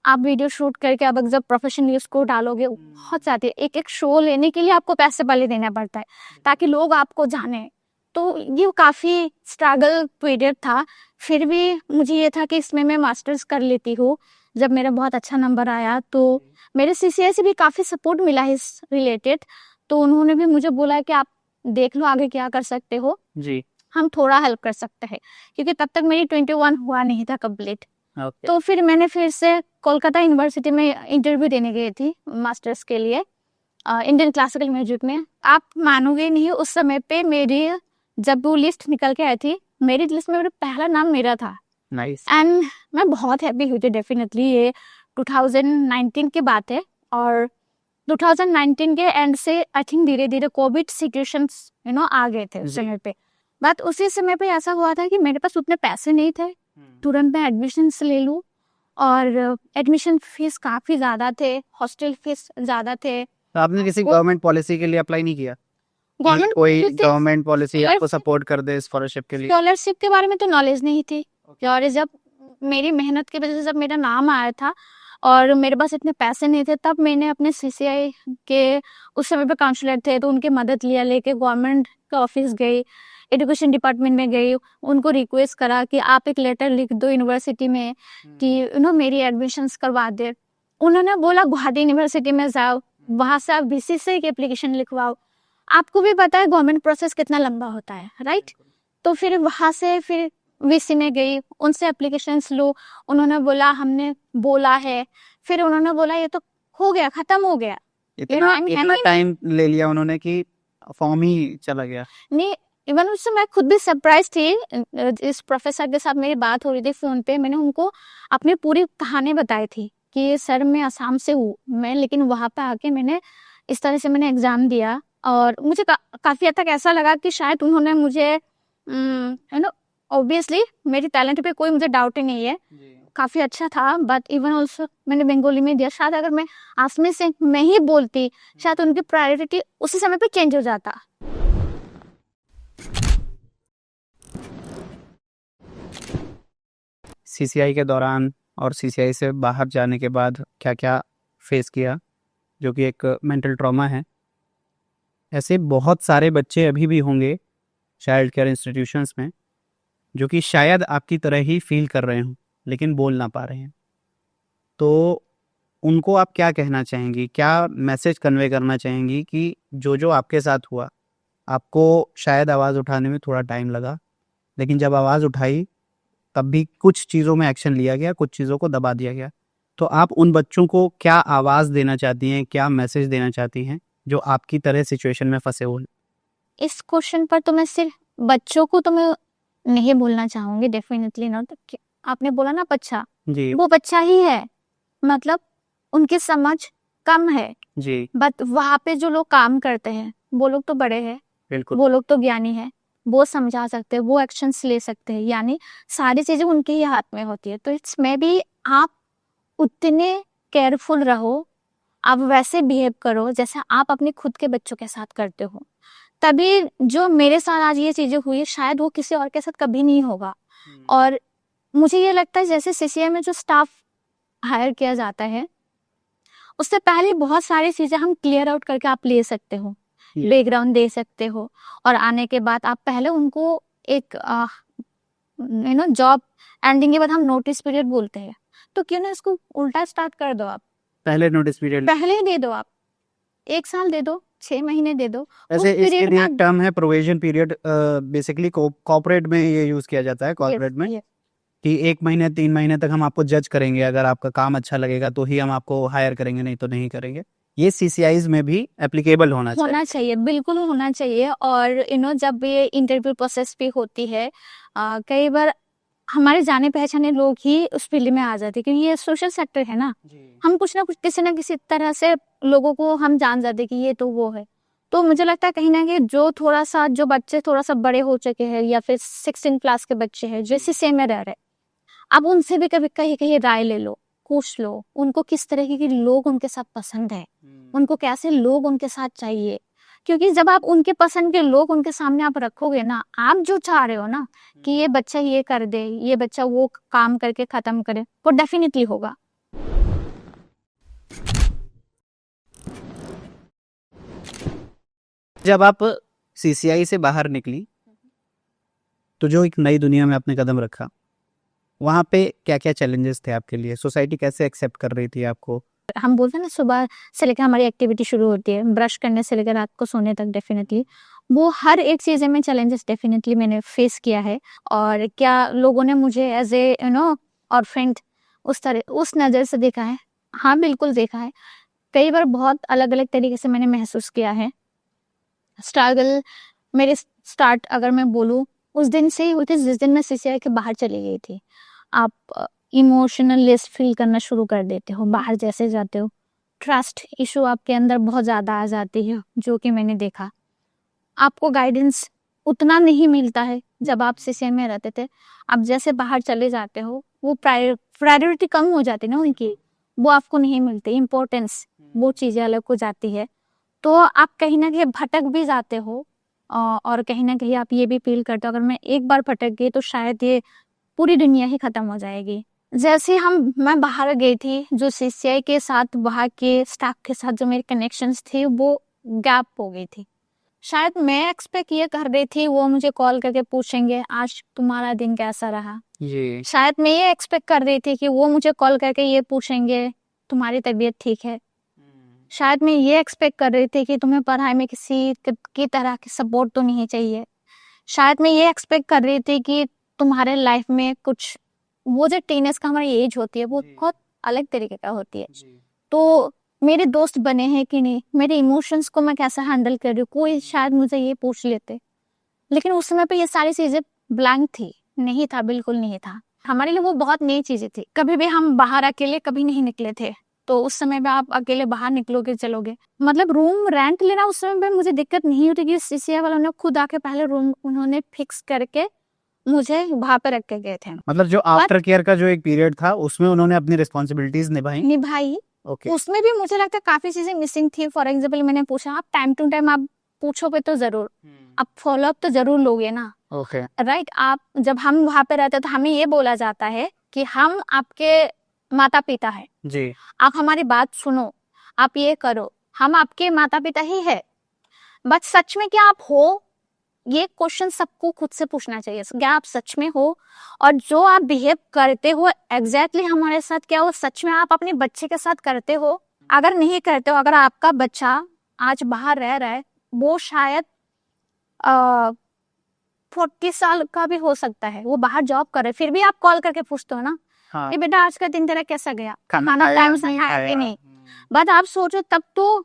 आप वीडियो शूट करके अब जब प्रोफेशनली उसको डालोगे, बहुत ज्यादा एक एक शो लेने के लिए आपको पैसे पहले देना पड़ता है ताकि लोग आपको जाने। तो ये काफी स्ट्रगल पीरियड था। फिर भी मुझे ये था कि इसमें मैं मास्टर्स कर लेती हूँ। जब मेरा बहुत अच्छा नंबर आया तो मेरे सीसीआई से भी काफी सपोर्ट मिला इस रिलेटेड। तो उन्होंने भी मुझे बोला कि आप देख लो आगे क्या कर सकते हो, जी। हम थोड़ा हेल्प कर सकते हैं, क्योंकि तब तक मेरी 21 हुआ नहीं था कंप्लीट। ओके। तो फिर मैंने फिर से कोलकाता यूनिवर्सिटी में इंटरव्यू देने गई थी मास्टर्स के लिए, इंडियन क्लासिकल म्यूजिक में। आप मानोगे नहीं, उस समय पे मेरी जब वो लिस्ट निकल के आई थी, मेरी लिस्ट में मेरा पहला नाम मेरा था। नाइस। एंड मैं बहुत हैप्पी हुई थी। डेफिनेटली ये 2019 की बात है, और 2019 के एंड से आई थिंक धीरे धीरे कोविड सिचुएशंस आ गए थे उस समय पे। बट उसी समय पे ऐसा हुआ था कि मेरे पास उतने पैसे नहीं थे तुरंत मैं एडमिशन ले लूँ, और एडमिशन फीस काफी ज्यादा थे, हॉस्टल फीस ज्यादा थे। तो आपने किसी गवर्नमेंट पॉलिसी के लिए अप्लाई नहीं किया? गवर्नमेंट कोई गवर्नमेंट पॉलिसी आपको सपोर्ट कर दे स्कॉलरशिप के लिए? स्कॉलरशिप के बारे में तो नॉलेज नहीं थी। और जब मेरी मेहनत की वजह से जब मेरा नाम आया था और मेरे पास इतने पैसे नहीं थे, तब मैंने अपने सीसीआई के उस समय पे काउंसलर थे तो उनकी मदद लिया, लेके गवर्नमेंट का ऑफिस गई, एजुकेशन डिपार्टमेंट में गई, उनको रिक्वेस्ट करा कि आप एक लेटर लिख दो यूनिवर्सिटी में कि मेरी एडमिशन्स करवा दे। उन्होंने बोला गुवाहाटी यूनिवर्सिटी में जाओ, वहां से आप बीसीसी की एप्लीकेशन लिखवाओ। आपको भी पता है गवर्नमेंट प्रोसेस कितना लंबा होता है, राइट? तो फिर वहां से फिर वीसी में गई, उनसे एप्लीकेशंस लो। उन्होंने बोला हमने बोला है, फिर उन्होंने बोला ये तो हो गया, खत्म हो गया। इतना टाइम ले लिया उन्होंने कि फॉर्म ही चला गया? नहीं, इवन उससे मैं खुद भी सरप्राइज थी। इस प्रोफेसर के साथ मेरी बात हो रही थी फोन पे, मैंने उनको अपनी पूरी कहानी बताई थी कि सर मैं असम से हूँ मैं, लेकिन वहां पे आके मैंने इस तरह से मैंने एग्जाम दिया। और मुझे काफी हद तक ऐसा लगा कि शायद उन्होंने मुझे ऑब्वियसली मेरी टैलेंट पे कोई मुझे डाउट ही नहीं है, काफी अच्छा था। बट इवन ऑल्सो मैंने बंगाली में दिया, शायद अगर मैं आसमी से मैं ही बोलती शायद उनकी प्रायोरिटी उसी समय पे चेंज हो जाता। सीसीआई के दौरान और सीसीआई से बाहर जाने के बाद क्या क्या फेस किया, जो कि एक मेंटल ट्रॉमा है? ऐसे बहुत सारे बच्चे अभी भी होंगे चाइल्ड केयर इंस्टीट्यूशंस में जो कि शायद आपकी तरह ही फील कर रहे हों लेकिन बोल ना पा रहे हैं। तो उनको आप क्या कहना चाहेंगी, क्या मैसेज कन्वे करना चाहेंगी कि जो जो आपके साथ हुआ, आपको शायद आवाज़ उठाने में थोड़ा टाइम लगा, लेकिन जब आवाज़ उठाई तब भी कुछ चीज़ों में एक्शन लिया गया, कुछ चीज़ों को दबा दिया गया। तो आप उन बच्चों को क्या आवाज़ देना चाहती हैं, क्या मैसेज देना चाहती हैं जो आपकी तरह सिचुएशन में फंसे हुए? इस क्वेश्चन पर तो मैं सिर्फ बच्चों को तो मैं नहीं बोलना चाहूंगी, डेफिनेटली नॉट। आपने बोला ना बच्चा, जी वो बच्चा ही है, मतलब उनकी समझ कम है। जी बट वहां पे जो लोग काम करते हैं वो लोग तो बड़े हैं, बिल्कुल। वो लोग तो ज्ञानी है, वो समझा सकते हैं, वो एक्शंस ले सकते हैं, यानी सारी चीजें उनके ही हाथ में होती है। तो इट्स मे बी आप उतने केयरफुल रहो, आप वैसे बिहेव करो जैसे आप अपने खुद के बच्चों के साथ करते हो। तभी जो मेरे साथ आज ये चीजें हुई शायद वो किसी और के साथ कभी नहीं होगा। और मुझे ये लगता है जैसे सीसीआई में जो स्टाफ हायर किया जाता है, उससे पहले बहुत सारी चीजें हम क्लियर आउट करके आप ले सकते हो, बैकग्राउंड दे सकते हो, और आने के बाद आप पहले उनको एक जॉब एंडिंग के बाद हम नोटिस पीरियड बोलते हैं, तो क्यों ना इसको उल्टा स्टार्ट कर दो। आप पहले नोटिस पीरियड पहले दे दो, आप 1 साल दे दो, 6 महीने दे दो। ऐसे इसके लिए टर्म है प्रोविजन पीरियड, बेसिकली कॉर्पोरेट में ये यूज किया जाता है, कॉर्पोरेट में। कि 1 महीने 3 महीने तक हम आपको जज करेंगे, अगर आपका काम अच्छा लगेगा तो ही हम आपको हायर करेंगे, नहीं तो नहीं करेंगे। ये सीसीआईज में भी एप्लीकेबल होना चाहिए। होना चाहिए, बिल्कुल होना चाहिए। और जब ये इंटरव्यू प्रोसेस भी होती है, कई बार हमारे जाने पहचाने लोग ही उस फील्ड में आ जाते हैं, क्योंकि ये सोशल सेक्टर है ना। हम कुछ ना कुछ किसी ना किसी तरह से लोगों को हम जान जाते हैं कि ये तो वो है। तो मुझे लगता है कहीं ना कहीं जो बच्चे थोड़ा सा बड़े हो चुके हैं, या फिर 16 क्लास के बच्चे हैं जो सीसीए में रह रहे, अब उनसे भी कभी कहीं कहीं राय ले लो, पूछ लो उनको किस तरह के लोग उनके साथ पसंद है, उनको कैसे लोग उनके साथ चाहिए। क्योंकि जब आप उनके पसंद के लोग उनके सामने आप रखोगे ना, आप जो चाह रहे हो ना कि ये बच्चा ये कर दे, ये बच्चा वो काम करके खत्म करे, वो डेफिनेटली होगा। जब आप सीसीआई से बाहर निकली तो जो एक नई दुनिया में आपने कदम रखा, वहाँ पे क्या क्या चैलेंजेस थे आपके लिए? सोसाइटी कैसे एक्सेप्ट कर रही थी आपको? हम बोलते हैं ना, सुबह से लेकर हमारी एक्टिविटी शुरू होती है, ब्रश करने से लेकर रात को सोने तक, डेफिनेटली वो हर एक चीज़ में चैलेंजेस डेफिनेटली मैंने फेस किया है। और क्या लोगों ने मुझे एज ए और फ्रेंड उस नज़र से देखा है? हाँ, बिल्कुल देखा है। कई बार बहुत अलग अलग तरीके से मैंने महसूस किया है। स्ट्रगल मेरे स्टार्ट अगर मैं बोलूँ, उस दिन से ही हुई थी जिस दिन मैं सीसीआई के बाहर चली गई थी। आप इमोशनल लेस फील करना शुरू कर देते हो बाहर जैसे जाते हो। ट्रस्ट इशू आपके अंदर बहुत ज़्यादा आ जाती है, जो कि मैंने देखा। आपको गाइडेंस उतना नहीं मिलता है जब आप सीसीआई में रहते थे। आप जैसे बाहर चले जाते हो, वो प्रायोरिटी कम हो जाती है ना उनकी, वो आपको नहीं मिलती। इम्पोर्टेंस वो चीज़ें अलग हो जाती है। तो आप कहीं ना कहीं भटक भी जाते हो, और कहीं ना कहीं आप ये भी फील करते हो, अगर मैं एक बार भटक गई तो शायद ये पूरी दुनिया ही खत्म हो जाएगी। जैसे मैं बाहर गई थी, जो सीसीआई के साथ, वहाँ के स्टाफ के साथ जो मेरे कनेक्शंस थे, वो गैप हो गई थी। शायद मैं एक्सपेक्ट ये कर रही थी वो मुझे कॉल करके पूछेंगे आज तुम्हारा दिन कैसा रहा। जी। शायद मैं ये एक्सपेक्ट कर रही थी कि वो मुझे कॉल करके ये पूछेंगे तुम्हारी तबीयत ठीक है। शायद मैं ये एक्सपेक्ट कर रही थी कि तुम्हें पढ़ाई में किसी की तरह की सपोर्ट तो नहीं चाहिए। शायद मैं ये एक्सपेक्ट कर रही थी कि तुम्हारे लाइफ में कुछ, वो जो टीनेज का हमारी एज होती है, वो बहुत अलग तरीके का होती है। तो मेरे दोस्त बने हैं कि नहीं, मेरे इमोशंस को मैं कैसे हैंडल कर रही हूँ, कोई शायद मुझे ये पूछ लेते। लेकिन उस समय पे ये सारी चीजें ब्लैंक थी, नहीं था, बिल्कुल नहीं था। हमारे लिए वो बहुत नई चीजें थी। कभी भी हम बाहर अकेले कभी नहीं निकले थे, तो उस समय में आप अकेले बाहर निकलोगे, चलोगे, मतलब रूम रेंट लेना उस समय पे मुझे दिक्कत नहीं होती, कि सीसीआई वालों ने खुद आके पहले रूम उन्होंने फिक्स करके मुझे वहां पे रख के गए थे। मतलब जो आफ्टर केयर का जो एक पीरियड था, उसमें उन्होंने अपनी रिस्पॉन्सिबिलिटीज निभाई। ओके। उसमें भी मुझे लगता है काफी चीजें मिसिंग थी। फॉर एग्जाम्पल, मैंने पूछा, आप टाइम टू टाइम आप पूछोगे तो जरूर, आप फॉलो अप तो जरूर लोगे ना, ओके। राइट। आप जब हम वहां पे रहते तो हमें ये बोला जाता है कि हम आपके माता पिता है, जी। आप हमारी बात सुनो, आप ये करो, हम आपके माता पिता ही है। बट सच में क्या आप हो, ये क्वेश्चन सबको खुद से पूछना चाहिए। क्या आप सच में हो, और जो आप बिहेव करते हो एग्जैक्टली हमारे साथ, क्या वो सच में आप अपने बच्चे के साथ करते हो? अगर नहीं करते हो, अगर आपका बच्चा आज बाहर रह रहा है, वो शायद 40 साल का भी हो सकता है, वो बाहर जॉब कर रहे हैं, फिर भी आप कॉल करके पूछते हो ना, हाँ। ये बेटा आज का दिन तेरा कैसा गया, खाना खाना खाया टाइम से आया कि नहीं। बट आप सोचो, तब तो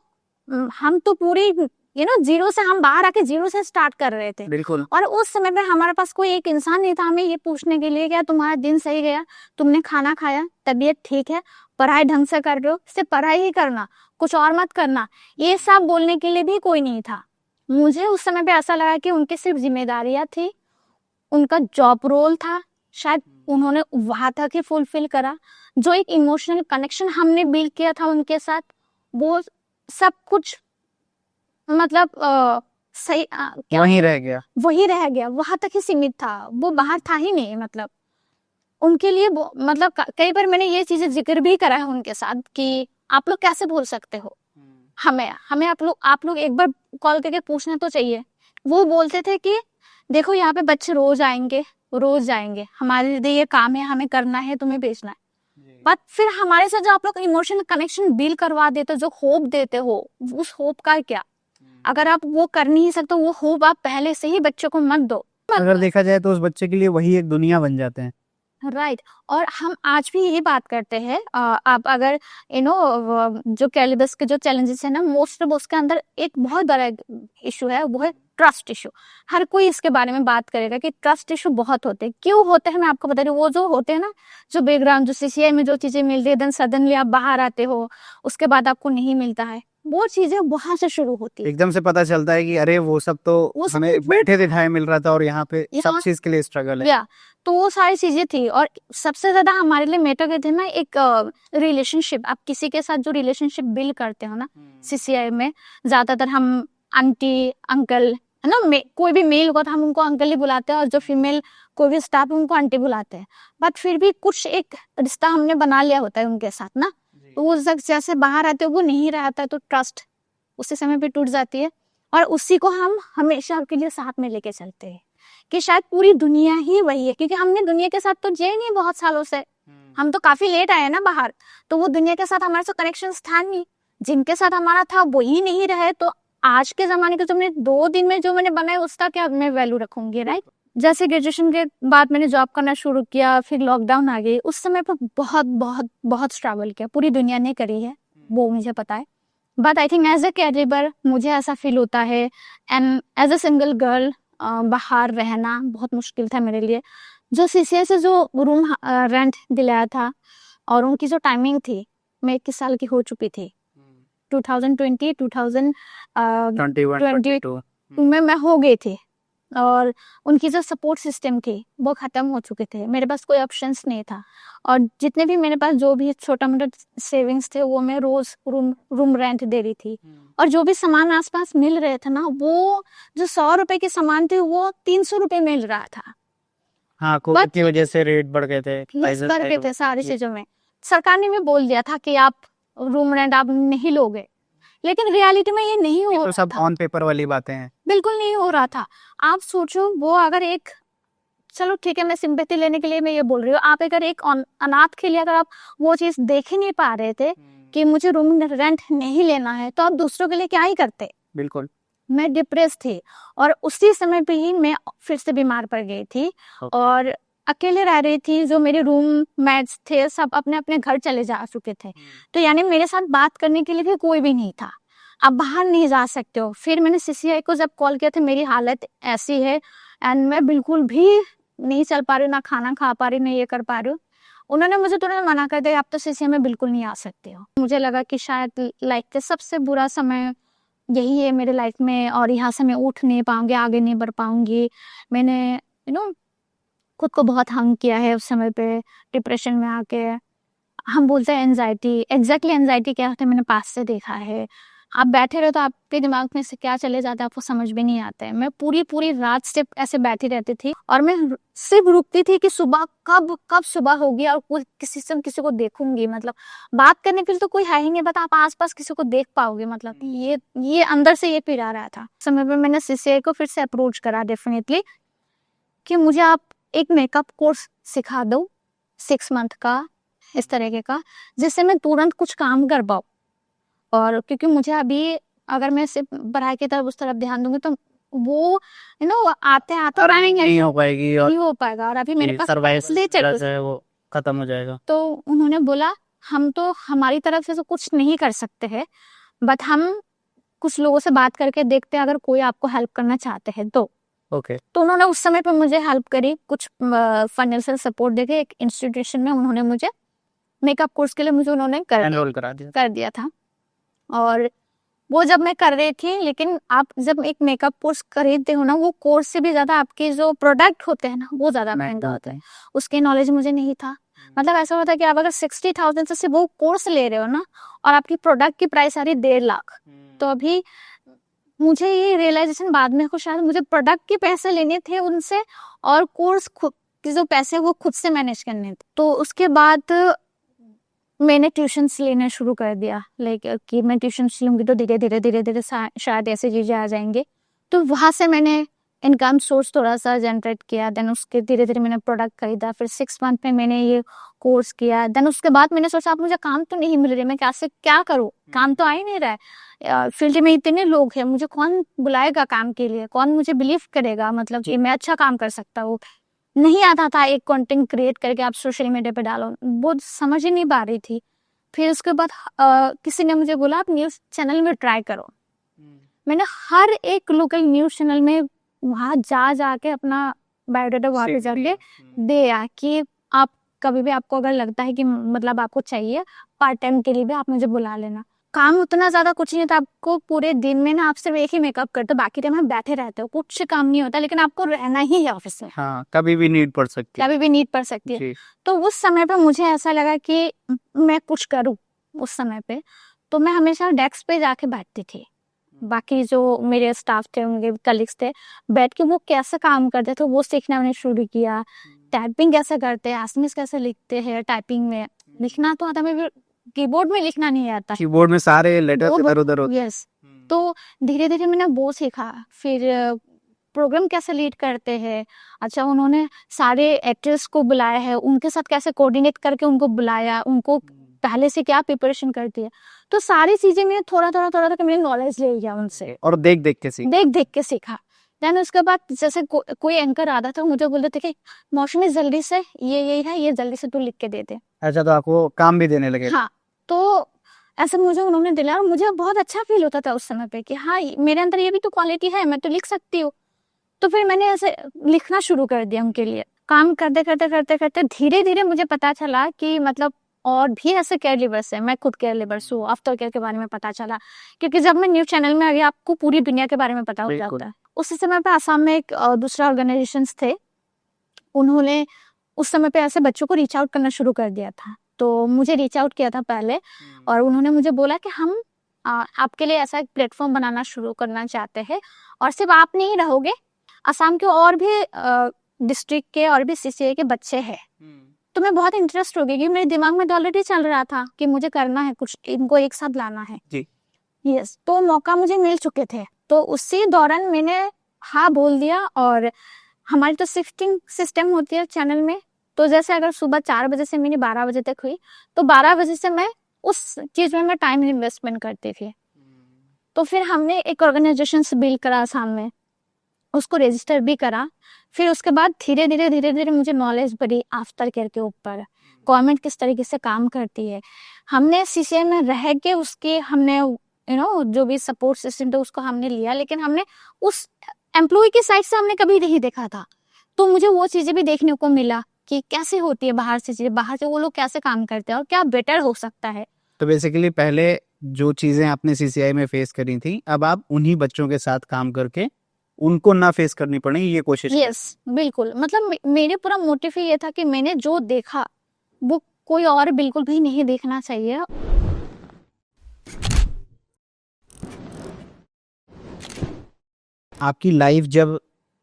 हम तो पूरी जीरो से, हम बाहर आके जीरो से स्टार्ट कर रहे थे। बिल्कुल। और उस समय पे हमारे पास कोई एक इंसान नहीं था हमें ये पूछने के लिए, क्या तुम्हारा दिन सही गया, तुमने खाना खाया, तबीयत ठीक है, पढ़ाई ढंग से कर रहे हो, सिर्फ पढ़ाई ही करना, कुछ और मत करना, ये सब बोलने के लिए भी कोई नहीं था। मुझे उस समय पे ऐसा लगा कि उनकी सिर्फ जिम्मेदारियां थी, उनका जॉब रोल था, शायद उन्होंने वहां तक ही फुलफिल करा। जो एक इमोशनल कनेक्शन हमने बिल्ड किया था उनके साथ, वो सब कुछ मतलब सही वहीं रह गया। वही रह गया, वहां तक ही सीमित था, वो बाहर था ही नहीं। मतलब उनके लिए मतलब कई बार मैंने ये चीजें जिक्र भी करा है उनके साथ कि आप लोग कैसे भूल सकते हो, हमें आप लोग एक बार कॉल करके पूछना तो चाहिए। वो बोलते थे कि देखो यहाँ पे बच्चे रोज आएंगे, रोज जाएंगे, हमारे लिए ये काम है, हमें करना है, तुम्हें भेजना है। बट फिर हमारे साथ जो आप लोग इमोशनल कनेक्शन बिल्ड करवा देते हो, जो होप देते हो, उस होप का क्या? अगर आप वो कर नहीं सकते, वो होप आप पहले से ही बच्चों को मत दो। अगर देखा जाए तो उस बच्चे के लिए वही एक दुनिया बन जाते हैं। राइट। और हम आज भी यही बात करते हैं। आप अगर जो कैलिबस के जो चैलेंजेस है ना, मोस्ट ऑफ उसके अंदर एक बहुत बड़ा इशू है, वो है ट्रस्ट इशू। हर कोई इसके बारे में बात करेगा कि ट्रस्ट इशू बहुत होते हैं। क्यों होते हैं मैं आपको बता रही हूँ। वो जो होते हैं ना, जो बैकग्राउंड, जो सीसीआई में जो चीजें मिल रही है, देन सडनली आप बाहर आते हो, उसके बाद आपको नहीं मिलता है, वो चीजें वहां से शुरू होती है। एकदम से पता चलता है कि अरे वो सब तो वो सब हमें बैठे दिखाए मिल रहा था और यहाँ पे सब यहाँ चीज के लिए स्ट्रगल है। या तो वो सारी चीजें थी। और सबसे ज्यादा हमारे लिए मैटर करते थे ना, एक रिलेशनशिप। आप किसी के साथ जो रिलेशनशिप बिल्ड करते हो ना, सीसीआई में ज्यादातर हम आंटी अंकल है ना, कोई भी मेल होगा तो हम उनको अंकल ही बुलाते हैं, और जो फीमेल कोई भी स्टाफ उनको आंटी बुलाते हैं। बट फिर भी कुछ एक रिश्ता हमने बना लिया होता है उनके साथ ना, तो वो जैसे बाहर आते हो वो नहीं रहता है, तो ट्रस्ट उसी समय पे टूट जाती है। और उसी को हम हमेशा के लिए साथ में लेके चलते हैं कि शायद पूरी दुनिया ही वही है, क्योंकि हमने दुनिया के साथ तो जिए नहीं बहुत सालों से। हम तो काफी लेट आए ना बाहर, तो वो दुनिया के साथ हमारे साथ कनेक्शन था नहीं। जिनके साथ हमारा था वो ही नहीं रहे, तो आज के जमाने के जो मैंने 2 दिन में जो मैंने बनाया उसका क्या मैं वैल्यू रखूंगी, राइट। जैसे ग्रेजुएशन के बाद मैंने जॉब करना शुरू किया, फिर लॉकडाउन आ गई, उस समय पर बहुत बहुत बहुत स्ट्रगल किया। पूरी दुनिया ने करी है, वो मुझे पता है। But I think as a career मुझे ऐसा फील होता है, and as a single girl बाहर रहना बहुत मुश्किल था मेरे लिए। जो सीसीआई से जो रूम रेंट दिलाया था और उनकी जो टाइमिंग थी, मैं 21 साल की हो चुकी थी। 2020 2022 में मैं हो गई थी, और उनकी जो सपोर्ट सिस्टम थी वो खत्म हो चुके थे। मेरे पास कोई ऑप्शंस नहीं था, और जितने भी मेरे पास जो भी छोटा मोटा सेविंग्स थे वो मैं रोज रूम रेंट दे रही थी। और जो भी सामान आसपास मिल रहे थे ना, वो जो 100 रुपए के सामान थे वो 300 रुपए मिल रहा था। हाँ, कोविड की वजह से रेट बढ़ गए थे, प्राइसेस बढ़ गए थे सारी चीजों में। सरकार ने भी बोल दिया था कि आप रूम रेंट आप नहीं लोगे, लेकिन रियलिटी में ये नहीं हो तो सब ऑन पेपर वाली बातें हैं। बिल्कुल नहीं हो रहा था। आप सोचो, वो अगर एक, चलो ठीक है मैं सिंपैथी लेने के लिए मैं ये बोल रही हूँ, आप अगर एक अनाथ के लिए अगर आप वो चीज देख ही नहीं पा रहे थे कि मुझे रूम रेंट नहीं लेना है, तो आप दूसरों के लिए क्या ही करते। बिल्कुल। मैं डिप्रेस थी, और उसी समय पे ही मैं फिर से बीमार पड़ गई थी। और अकेले रह रही थी। जो मेरे रूम मेट्स थे सब अपने अपने घर चले जा चुके थे, तो यानी मेरे साथ बात करने के लिए भी कोई भी नहीं था। आप बाहर नहीं जा सकते हो। फिर मैंने सीसीआई को जब कॉल किया था, मेरी हालत ऐसी है एंड मैं बिल्कुल भी नहीं चल पा रही हूँ, ना खाना खा पा रही हूँ, ना ये कर पा रही हूँ। उन्होंने मुझे तुरंत मना कर दिया, आप तो सीसीआई में बिल्कुल नहीं आ सकते हो। मुझे लगा कि शायद लाइफ का सबसे बुरा समय यही है मेरे लाइफ में, और यहाँ से मैं उठ नहीं पाऊंगी, आगे नहीं बढ़ पाऊंगी। मैंने खुद को बहुत हंग किया है उस समय पे, डिप्रेशन में आके। हम बोलते हैं एंजाइटी, एग्जैक्टली एंजाइटी क्या होता है मैंने पास से देखा है। आप बैठे रहो तो आपके दिमाग में से क्या चले जाता है आपको समझ भी नहीं आता है। मैं पूरी पूरी रात से ऐसे बैठी रहती थी, और मैं सिर्फ रुकती थी कि सुबह कब कब सुबह होगी और किसी से किसी को देखूंगी। मतलब बात करने के लिए तो कोई है ही नहीं, बट आप आसपास किसी को देख पाओगे। मतलब ये अंदर से ये पीड़ा रहा था। समय पे मैंने सीसीआई को फिर से अप्रोच करा डेफिनेटली कि मुझे आप एक मेकअप कोर्स सिखा दो 6 मंथ का, इस तरीके का, जिससे मैं तुरंत कुछ काम कर पाऊँ। और क्योंकि मुझे अभी अगर मैं सिर्फ पढ़ाई की तरफ उस तरफ ध्यान दूंगी तो वो आते आते नहीं हो पाएगी और नहीं हो पाएगा। और अभी मेरे पास सर्वाइवल है वो खत्म हो जाएगा। तो उन्होंने बोला हम तो हमारी तरफ से तो कुछ नहीं कर सकते हैं, बट हम कुछ लोगों से बात करके देखते हैं, अगर कोई आपको हेल्प करना चाहते हैं तो। तो उन्होंने उस समय पे मुझे हेल्प करी, कुछ फाइनेंशियल सपोर्ट देके एक इंस्टीट्यूशन में उन्होंने मुझे मेकअप कोर्स के लिए मुझे उन्होंने एनरोल कर दिया था। और वो जब मैं कर रही थी, लेकिन आप जब एक मेकअप कोर्स खरीदते हो ना, वो कोर्स से भी ज्यादा आपके जो प्रोडक्ट होते हैं ना वो ज्यादा महंगा होता है। उसकी नॉलेज मुझे नहीं था। मतलब ऐसा होता है कि आप अगर 60,000 से वो कोर्स ले रहे हो ना, और आपकी प्रोडक्ट की प्राइस आ रही 1.5 लाख, तो अभी मुझे ये रियलाइजेशन बाद में को शायद मुझे प्रोडक्ट के पैसे लेने थे उनसे, और कोर्स खुद के जो पैसे वो खुद से मैनेज करने थे। तो उसके बाद मैंने ट्यूशन्स लेना शुरू कर दिया, लाइक कि मैं ट्यूशन्स लूंगी तो धीरे धीरे धीरे धीरे शायद ऐसी चीजें आ जाएंगे। तो वहां से मैंने इनकम सोर्स थोड़ा सा जनरेट किया। देन उसके धीरे धीरे मैंने प्रोडक्ट खरीदा। फिर 6 मंथ में मैंने ये कोर्स किया। देन उसके बाद मैंने सोचा अब मुझे काम तो नहीं मिल रही, मैं कैसे क्या करूँ, काम तो आ ही नहीं रहा है। फील्ड में इतने लोग हैं, मुझे कौन बुलाएगा काम के लिए, कौन मुझे बिलीव करेगा मतलब कि मैं अच्छा काम कर सकता हूँ। नहीं आता था एक कंटेंट क्रिएट करके आप सोशल मीडिया पे डालो, वो समझ ही नहीं पा रही थी। फिर उसके बाद किसी ने मुझे बोला आप न्यूज़ चैनल में ट्राई करो। मैंने हर एक लोकल न्यूज़ चैनल में वहाँ जा के अपना बायोडाटा वहाँ पे जाके दिया कि आप कभी भी आपको अगर लगता है कि मतलब आपको चाहिए पार्ट टाइम के लिए भी आप मुझे बुला लेना। काम उतना ज़्यादा कुछ नहीं था, आपको पूरे दिन में ना आप सिर्फ एक ही मेकअप करते हो, बाकी टाइम आप बैठे रहते हो, कुछ काम नहीं होता, लेकिन आपको रहना ही है ऑफिस में, हाँ, कभी भी नीड पड़ सकती है। कभी भी नीड पड़ सकती है। जी। तो उस समय पे मुझे ऐसा लगा कि मैं कुछ करूँ उस समय पे, तो मैं हमेशा डेस्क पे जाके बैठती थी। बाकी जो मेरे स्टाफ थे, उनके कलीग्स थे, बैठ के वो कैसे काम करते थे वो सीखना मैंने शुरू किया। टाइपिंग कैसे करते हैं, एसएमएस कैसे लिखते हैं, टाइपिंग में लिखना तो आता, मैं कीबोर्ड में लिखना नहीं आता। कीबोर्ड में सारे लेटर्स इधर-उधर होते यस, तो धीरे-धीरे मैंने वो सीखा। फिर प्रोग्राम कैसे लीड करते हैं। अच्छा, उन्होंने सारे एक्टर्स को बुलाया है, उनके साथ कैसे कोऑर्डिनेट करके उनको बुलाया, उनको पहले से क्या प्रिपरेशन करती है। तो सारी चीज़ें मैंने थोड़ा-थोड़ा करके मैंने नॉलेज ले लिया उनसे। और देख-देख के सीखा। देख-देख के सीखा। देन उसके बाद जैसे कोई एंकर आता था, मुझे बोलते थे कि मौसमी जल्दी से ये है, ये जल्दी से तू लिख के दे दे। अच्छा, तो आपको काम भी देने लगे। हाँ, तो ऐसे मुझे उन्होंने दिलाया और मुझे बहुत अच्छा फ़ील होता था उस समय पे कि हाँ, मेरे अंदर ये भी तो क्वालिटी है, मैं तो लिख सकती हूँ। तो फिर मैंने ऐसे लिखना शुरू कर दिया उनके लिए। काम करते धीरे-धीरे मुझे पता चला कि मतलब और भी ऐसे केयर गिवर्स हैं। मैं खुद केयर गिवर्स हूँ, आफ्टर केयर के बारे में पता चला। क्योंकि जब मैं न्यूज़ चैनल में आ गई, आपको पूरी दुनिया के बारे में पता हो बिल्कुल। जाता है। उसी समय पे आसाम में एक दूसरा ऑर्गेनाइजेशंस थे, उन्होंने उस समय पे ऐसे बच्चों को रीच आउट करना शुरू कर दिया था। तो मुझे रीच आउट किया था पहले और उन्होंने मुझे बोला कि हम आपके लिए ऐसा एक प्लेटफ़ॉर्म बनाना शुरू करना चाहते हैं और सिर्फ़ आप नहीं रहोगे, असम के और भी डिस्ट्रिक्ट के और भी सीसीए के बच्चे हैं। तो मैं बहुत इंटरेस्ट हो गई कि मेरे दिमाग में तो ऑलरेडी चल रहा था कि मुझे करना है कुछ, इनको एक साथ लाना है। जी। यस, तो मौका मुझे मिल चुके थे। तो उसी दौरान मैंने हाँ बोल दिया और हमारी तो शिफ्टिंग सिस्टम होती है चैनल में। तो जैसे अगर सुबह 4 बजे से मेरी 12 बजे तक हुई, तो 12 बजे से मैं उस चीज़ में मैं टाइम इन्वेस्टमेंट करती थी। तो फिर हमने एक ऑर्गेनाइजेशंस बिल्ड करा असम में, उसको रजिस्टर भी करा। फिर उसके बाद धीरे-धीरे मुझे नॉलेज बढ़ी आफ्टर केयर के ऊपर, गवर्नमेंट किस तरीके से काम करती है। हमने सीसीआई में रह के उसके हमने जो भी सपोर्ट सिस्टम था उसको हमने लिया, लेकिन हमने उस एम्प्लॉय की साइड से हमने कभी नहीं देखा था। तो मुझे वो चीज़ें भी देखने को मिला कि कैसे होती है बाहर से चीज़ें, बाहर से वो लोग कैसे काम करते हैं और क्या बेटर हो सकता है। तो बेसिकली पहले जो चीज़ें आपने सीसीआई में फेस करी थी, अब आप उन्हीं बच्चों के साथ काम करके उनको ना फेस करनी पड़े, ये कोशिश कर। यस, बिल्कुल। मतलब मेरे पूरा मोटिव ही ये था कि मैंने जो देखा वो कोई और बिल्कुल भी नहीं देखना चाहिए। आपकी लाइफ जब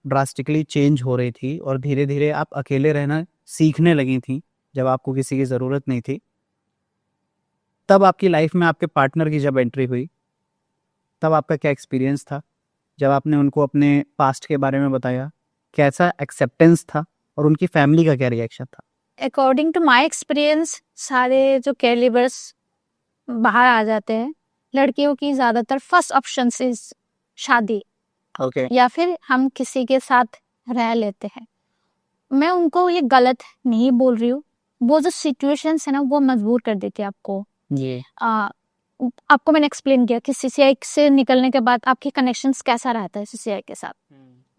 ड्रास्टिकली चेंज हो रही थी और धीरे-धीरे आप अकेले रहना सीखने लगी थी, जब आपको किसी की ज़रूरत नहीं थी, तब आपकी लाइफ में आपके पार्टनर की जब एंट्री हुई, तब आपका क्या एक्सपीरियंस था? जब आपने उनको अपने पास्ट के बारे में बताया, कैसा एक्सेप्टेंस था और उनकी फैमिली का क्या रिएक्शन था? अकॉर्डिंग टू माय एक्सपीरियंस, सारे जो केयर गिवर्स बाहर आ जाते हैं, लड़कियों की ज़्यादातर फर्स्ट ऑप्शन इज़ शादी ओके। या फिर हम किसी के साथ रह लेते हैं। मैं उनको ये गलत नहीं बोल रही हूँ। वो जो सिचुएशंस है ना, वो मजबूर कर देती है आपको। जी। आपको मैंने एक्सप्लेन किया कि सीसीआई से निकलने के बाद आपके कनेक्शंस कैसा रहता है सीसीआई के साथ।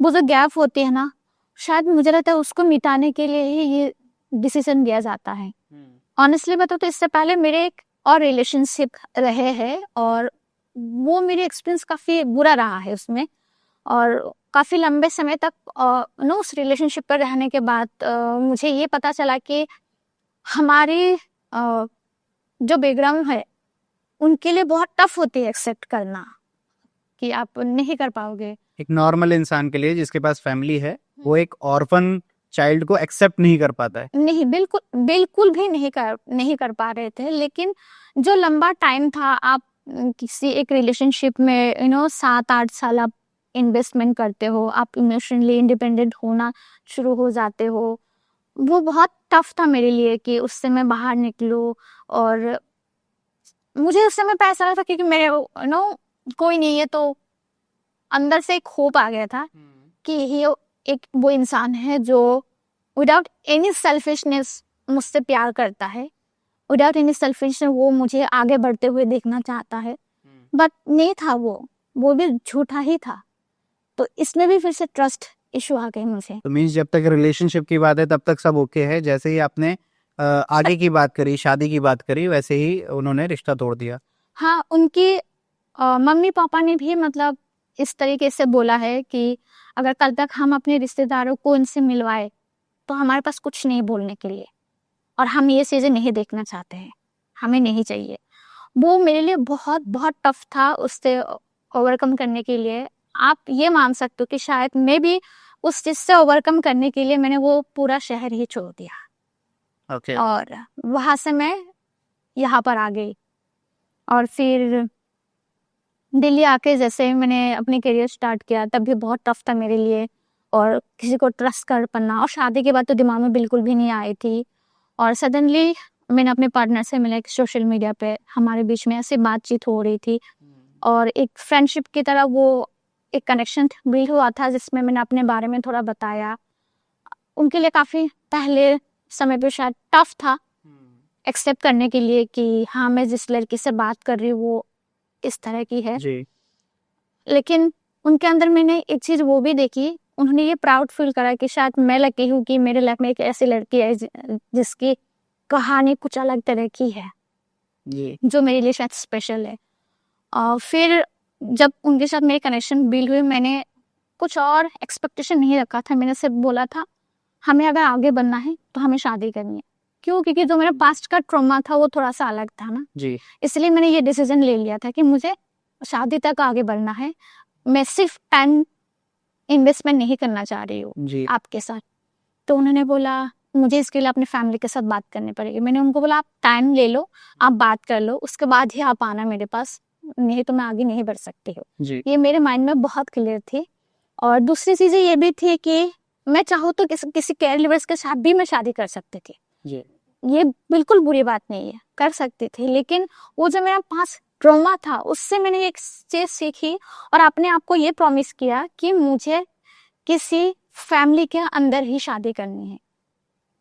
वो जो गैप होती है ना, शायद मुझे लगता है उसको मिटाने के लिए ही ये डिसीजन लिया जाता है। ऑनेस्टली बताओ तो इससे पहले मेरे एक और रिलेशनशिप रहे हैं और वो मेरे एक्सपीरियंस काफ़ी बुरा रहा है उसमें। और काफ़ी लंबे समय तक उस रिलेशनशिप पर रहने के बाद मुझे ये पता चला कि हमारी जो बैकग्राउंड है उनके लिए बहुत टफ होती है एक्सेप्ट करना कि आप नहीं कर पाओगे। एक नॉर्मल इंसान के लिए जिसके पास फैमिली है, वो एक ऑर्फन चाइल्ड को एक्सेप्ट नहीं कर पाता है। नहीं, बिल्कुल भी नहीं कर पा रहे थे। लेकिन जो लंबा टाइम था, आप किसी एक रिलेशनशिप में 7-8 साल आप इन्वेस्टमेंट करते हो, आप इमोशनली इंडिपेंडेंट होना शुरू हो जाते हो। वो बहुत टफ था मेरे लिए कि उससे मैं बाहर निकलूँ। और मुझे उस समय पे ऐसा लगा था क्योंकि मेरे कोई नहीं है, तो अंदर से एक होप आ गया था कि ये एक वो इंसान है जो विदाउट एनी सेल्फिशनेस मुझसे प्यार करता है, विदाउट एनी सेल्फिशनेस वो मुझे आगे बढ़ते हुए देखना चाहता है, बट नहीं था, वो भी झूठा ही था। तो इसमें भी फिर से ट्रस्ट इशू आ गई मुझे। तो मीन्स जब तक रिलेशनशिप की बात है तब तक सब ओके है, जैसे ही आपने आगे की बात करी, शादी की बात करी, वैसे ही उन्होंने रिश्ता तोड़ दिया। हाँ, उनकी मम्मी पापा ने भी मतलब इस तरीके से बोला है कि अगर कल तक हम अपने रिश्तेदारों को इनसे मिलवाए तो हमारे पास कुछ नहीं बोलने के लिए, और हम ये चीज़ें नहीं देखना चाहते हैं, हमें नहीं चाहिए। वो मेरे लिए बहुत बहुत टफ था उससे ओवरकम करने के लिए। आप ये मान सकते हो कि शायद मैं भी उस चीज़ से ओवरकम करने के लिए मैंने वो पूरा शहर ही छोड़ दिया, ओके। और वहाँ से मैं यहाँ पर आ गई। और फिर दिल्ली आके जैसे मैंने अपने करियर स्टार्ट किया तब भी बहुत टफ था मेरे लिए, और किसी को ट्रस्ट कर पाना, और शादी के बाद तो दिमाग में बिल्कुल भी नहीं आई थी। और सडनली मैंने अपने पार्टनर से मिला कि सोशल मीडिया पे हमारे बीच में ऐसी बातचीत हो रही थी, और एक फ्रेंडशिप की तरह वो एक कनेक्शन बिल्ड हुआ था जिसमें मैंने अपने बारे में थोड़ा बताया। उनके लिए काफ़ी पहले समय पे शायद टफ था एक्सेप्ट करने के लिए कि हाँ, मैं जिस लड़की से बात कर रही हूँ वो इस तरह की है। जी। लेकिन उनके अंदर मैंने एक चीज़ वो भी देखी, उन्होंने ये प्राउड फील करा कि शायद मैं लकी हूँ कि मेरे लाइफ में एक ऐसी लड़की है जिसकी कहानी कुछ अलग तरह की है, जी। जो मेरे लिए शायद स्पेशल है। और फिर जब उनके साथ मेरे कनेक्शन बिल्ड हुए, मैंने कुछ और एक्सपेक्टेशन नहीं रखा था। मैंने सिर्फ बोला था हमें अगर आगे बढ़ना है तो हमें शादी करनी है। क्यों? क्योंकि जो मेरा पास्ट का ट्रॉमा था वो थोड़ा सा अलग था ना, जी। इसलिए मैंने ये डिसीजन ले लिया था कि मुझे शादी तक आगे बढ़ना है। मैं सिर्फ टाइम इन्वेस्टमेंट नहीं करना चाह रही हूँ जी। आपके साथ। तो उन्होंने बोला मुझे इसके लिए अपनी फैमिली के साथ बात करनी पड़ेगी। मैंने उनको बोला आप टाइम ले लो, आप बात कर लो, उसके बाद ही आप आना मेरे पास, नहीं तो मैं आगे नहीं बढ़ सकती हूँ। जी। ये मेरे माइंड में बहुत क्लियर थी। और दूसरी चीज़ें ये भी थी कि मैं चाहूँ तो किसी केयर गिवर्स के साथ भी मैं शादी कर सकती थी, जी। ये बिल्कुल बुरी बात नहीं है, कर सकती थी। लेकिन वो जो मेरा पास ट्रॉमा था उससे मैंने एक चीज़ सीखी और अपने आप को ये प्रॉमिस किया कि मुझे किसी फैमिली के अंदर ही शादी करनी है।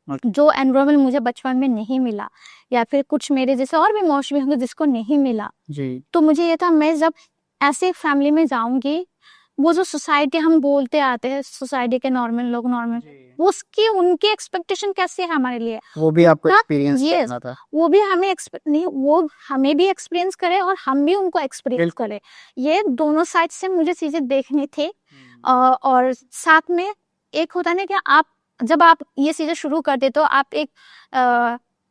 जो एनवायरनमेंट मुझे बचपन में नहीं मिला, या फिर कुछ मेरे जैसे और भी मौसमी होंगे जिसको नहीं मिला, जी। तो मुझे ये था मैं जब ऐसे फैमिली में जाऊंगी, वो जो सोसाइटी हम बोलते आते हैं, सोसाइटी के नॉर्मल लोग नॉर्मल, उसकी उनकी एक्सपेक्टेशन कैसी है हमारे लिए, वो भी आपको ना, एक्सपीरियंस yes, करना था। वो भी हमें एक्सपेक्ट नहीं, वो हमें भी एक्सपीरियंस करे और हम भी उनको एक्सपीरियंस करें। ये दोनों साइड से मुझे चीजें देखनी थी। और साथ में एक होता है ना कि आप जब आप ये चीजें शुरू करते तो आप एक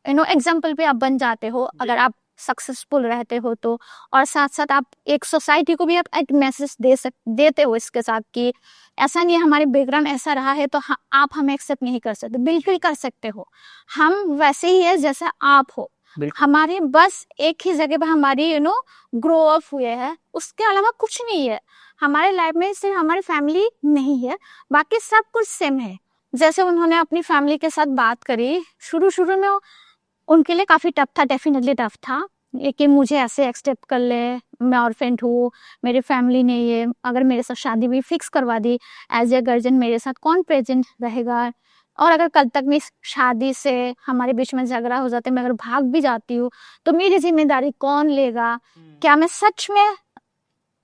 एग्जाम्पल पे आप बन जाते हो अगर आप सक्सेसफुल रहते हो तो, और साथ साथ आप एक सोसाइटी को भी आप एक मैसेज देते हो इसके साथ कि ऐसा नहीं है हमारे बैकग्राउंड ऐसा रहा है तो आप हमें एक्सेप्ट नहीं कर सकते, बिल्कुल कर सकते हो। हम वैसे ही है जैसे आप हो, हमारे बस एक ही जगह पर हमारी ग्रो अप हुए हैं, उसके अलावा कुछ नहीं है हमारे लाइफ में। सिर्फ हमारी फैमिली नहीं है, बाकी सब कुछ सेम है। जैसे उन्होंने अपनी फैमिली के साथ बात करी, शुरू में उनके लिए काफ़ी टफ था, डेफिनेटली टफ था कि मुझे ऐसे एक्सेप्ट कर ले, मैं ऑर्फेंट हूँ, मेरी फैमिली ने ये अगर मेरे साथ शादी भी फिक्स करवा दी, एज ए गार्जियन मेरे साथ कौन प्रेजेंट रहेगा, और अगर कल तक मैं शादी से हमारे बीच में झगड़ा हो जाते, मैं अगर भाग भी जाती हूँ तो मेरी जिम्मेदारी कौन लेगा, क्या मैं सच में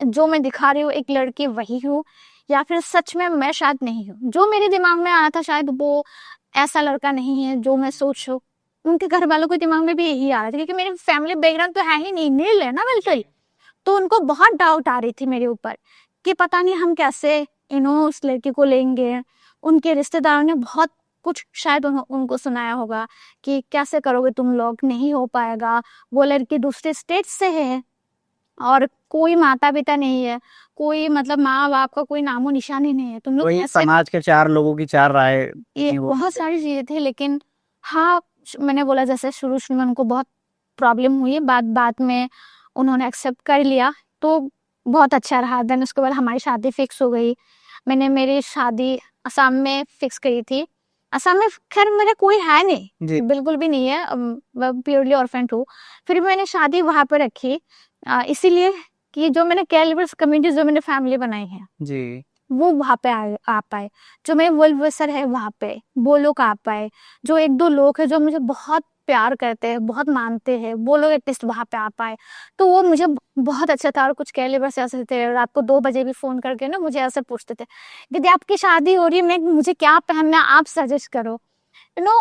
जो मैं दिखा रही हूँ एक लड़की वही हूँ, या फिर सच में मैं शायद नहीं हूँ। जो मेरे दिमाग में आया था शायद वो ऐसा लड़का नहीं है जो मैं सोचूं। उनके घर वालों के दिमाग में भी यही आ रहा था क्योंकि मेरी फैमिली बैकग्राउंड तो है ही नहीं, नील है ना बिल्कुल। तो उनको बहुत डाउट आ रही थी मेरे ऊपर कि पता नहीं हम कैसे उस लड़की को लेंगे। उनके रिश्तेदारों ने बहुत कुछ शायद उनको सुनाया होगा कि कैसे करोगे तुम लोग, नहीं हो पाएगा, वो लड़की दूसरे स्टेट से है और कोई माता पिता नहीं है, कोई मतलब माँ बाप का कोई नामो निशानी नहीं है, तुम लोग वही कैसे। समाज के 4 लोगों की 4 राय ये बहुत सारी चीजें थी। लेकिन हाँ, मैंने बोला जैसे शुरू में उनको बहुत प्रॉब्लम हुई, बाद में उन्होंने एक्सेप्ट कर लिया तो बहुत अच्छा रहा। देन उसके बाद हमारी शादी फिक्स हो गई। मैंने मेरी शादी असम में फिक्स करी थी। असम में खैर मेरा कोई है नहीं, बिल्कुल भी नहीं है, प्योरली ऑर्फेन हूँ। फिर मैंने शादी वहां पर रखी इसीलिए कि जो मैंने केयर गिवर्स कम्युनिटी जो मैंने फैमिली बनाई है जी, वो वहाँ पे आ पाए, जो मेरे वेल विशर है वहाँ पे वो लोग आ पाए, जो 1-2 लोग हैं जो मुझे बहुत प्यार करते हैं, बहुत मानते हैं, वो लोग एटलीस्ट वहाँ पे आ पाए। तो वो मुझे बहुत अच्छा था। और कुछ कैलिबर्स ऐसे थे, रात को 2 बजे भी फ़ोन करके ना मुझे ऐसे पूछते थे, दीदी आपकी शादी हो रही है, मैं मुझे क्या पहनना है आप सजेस्ट करो।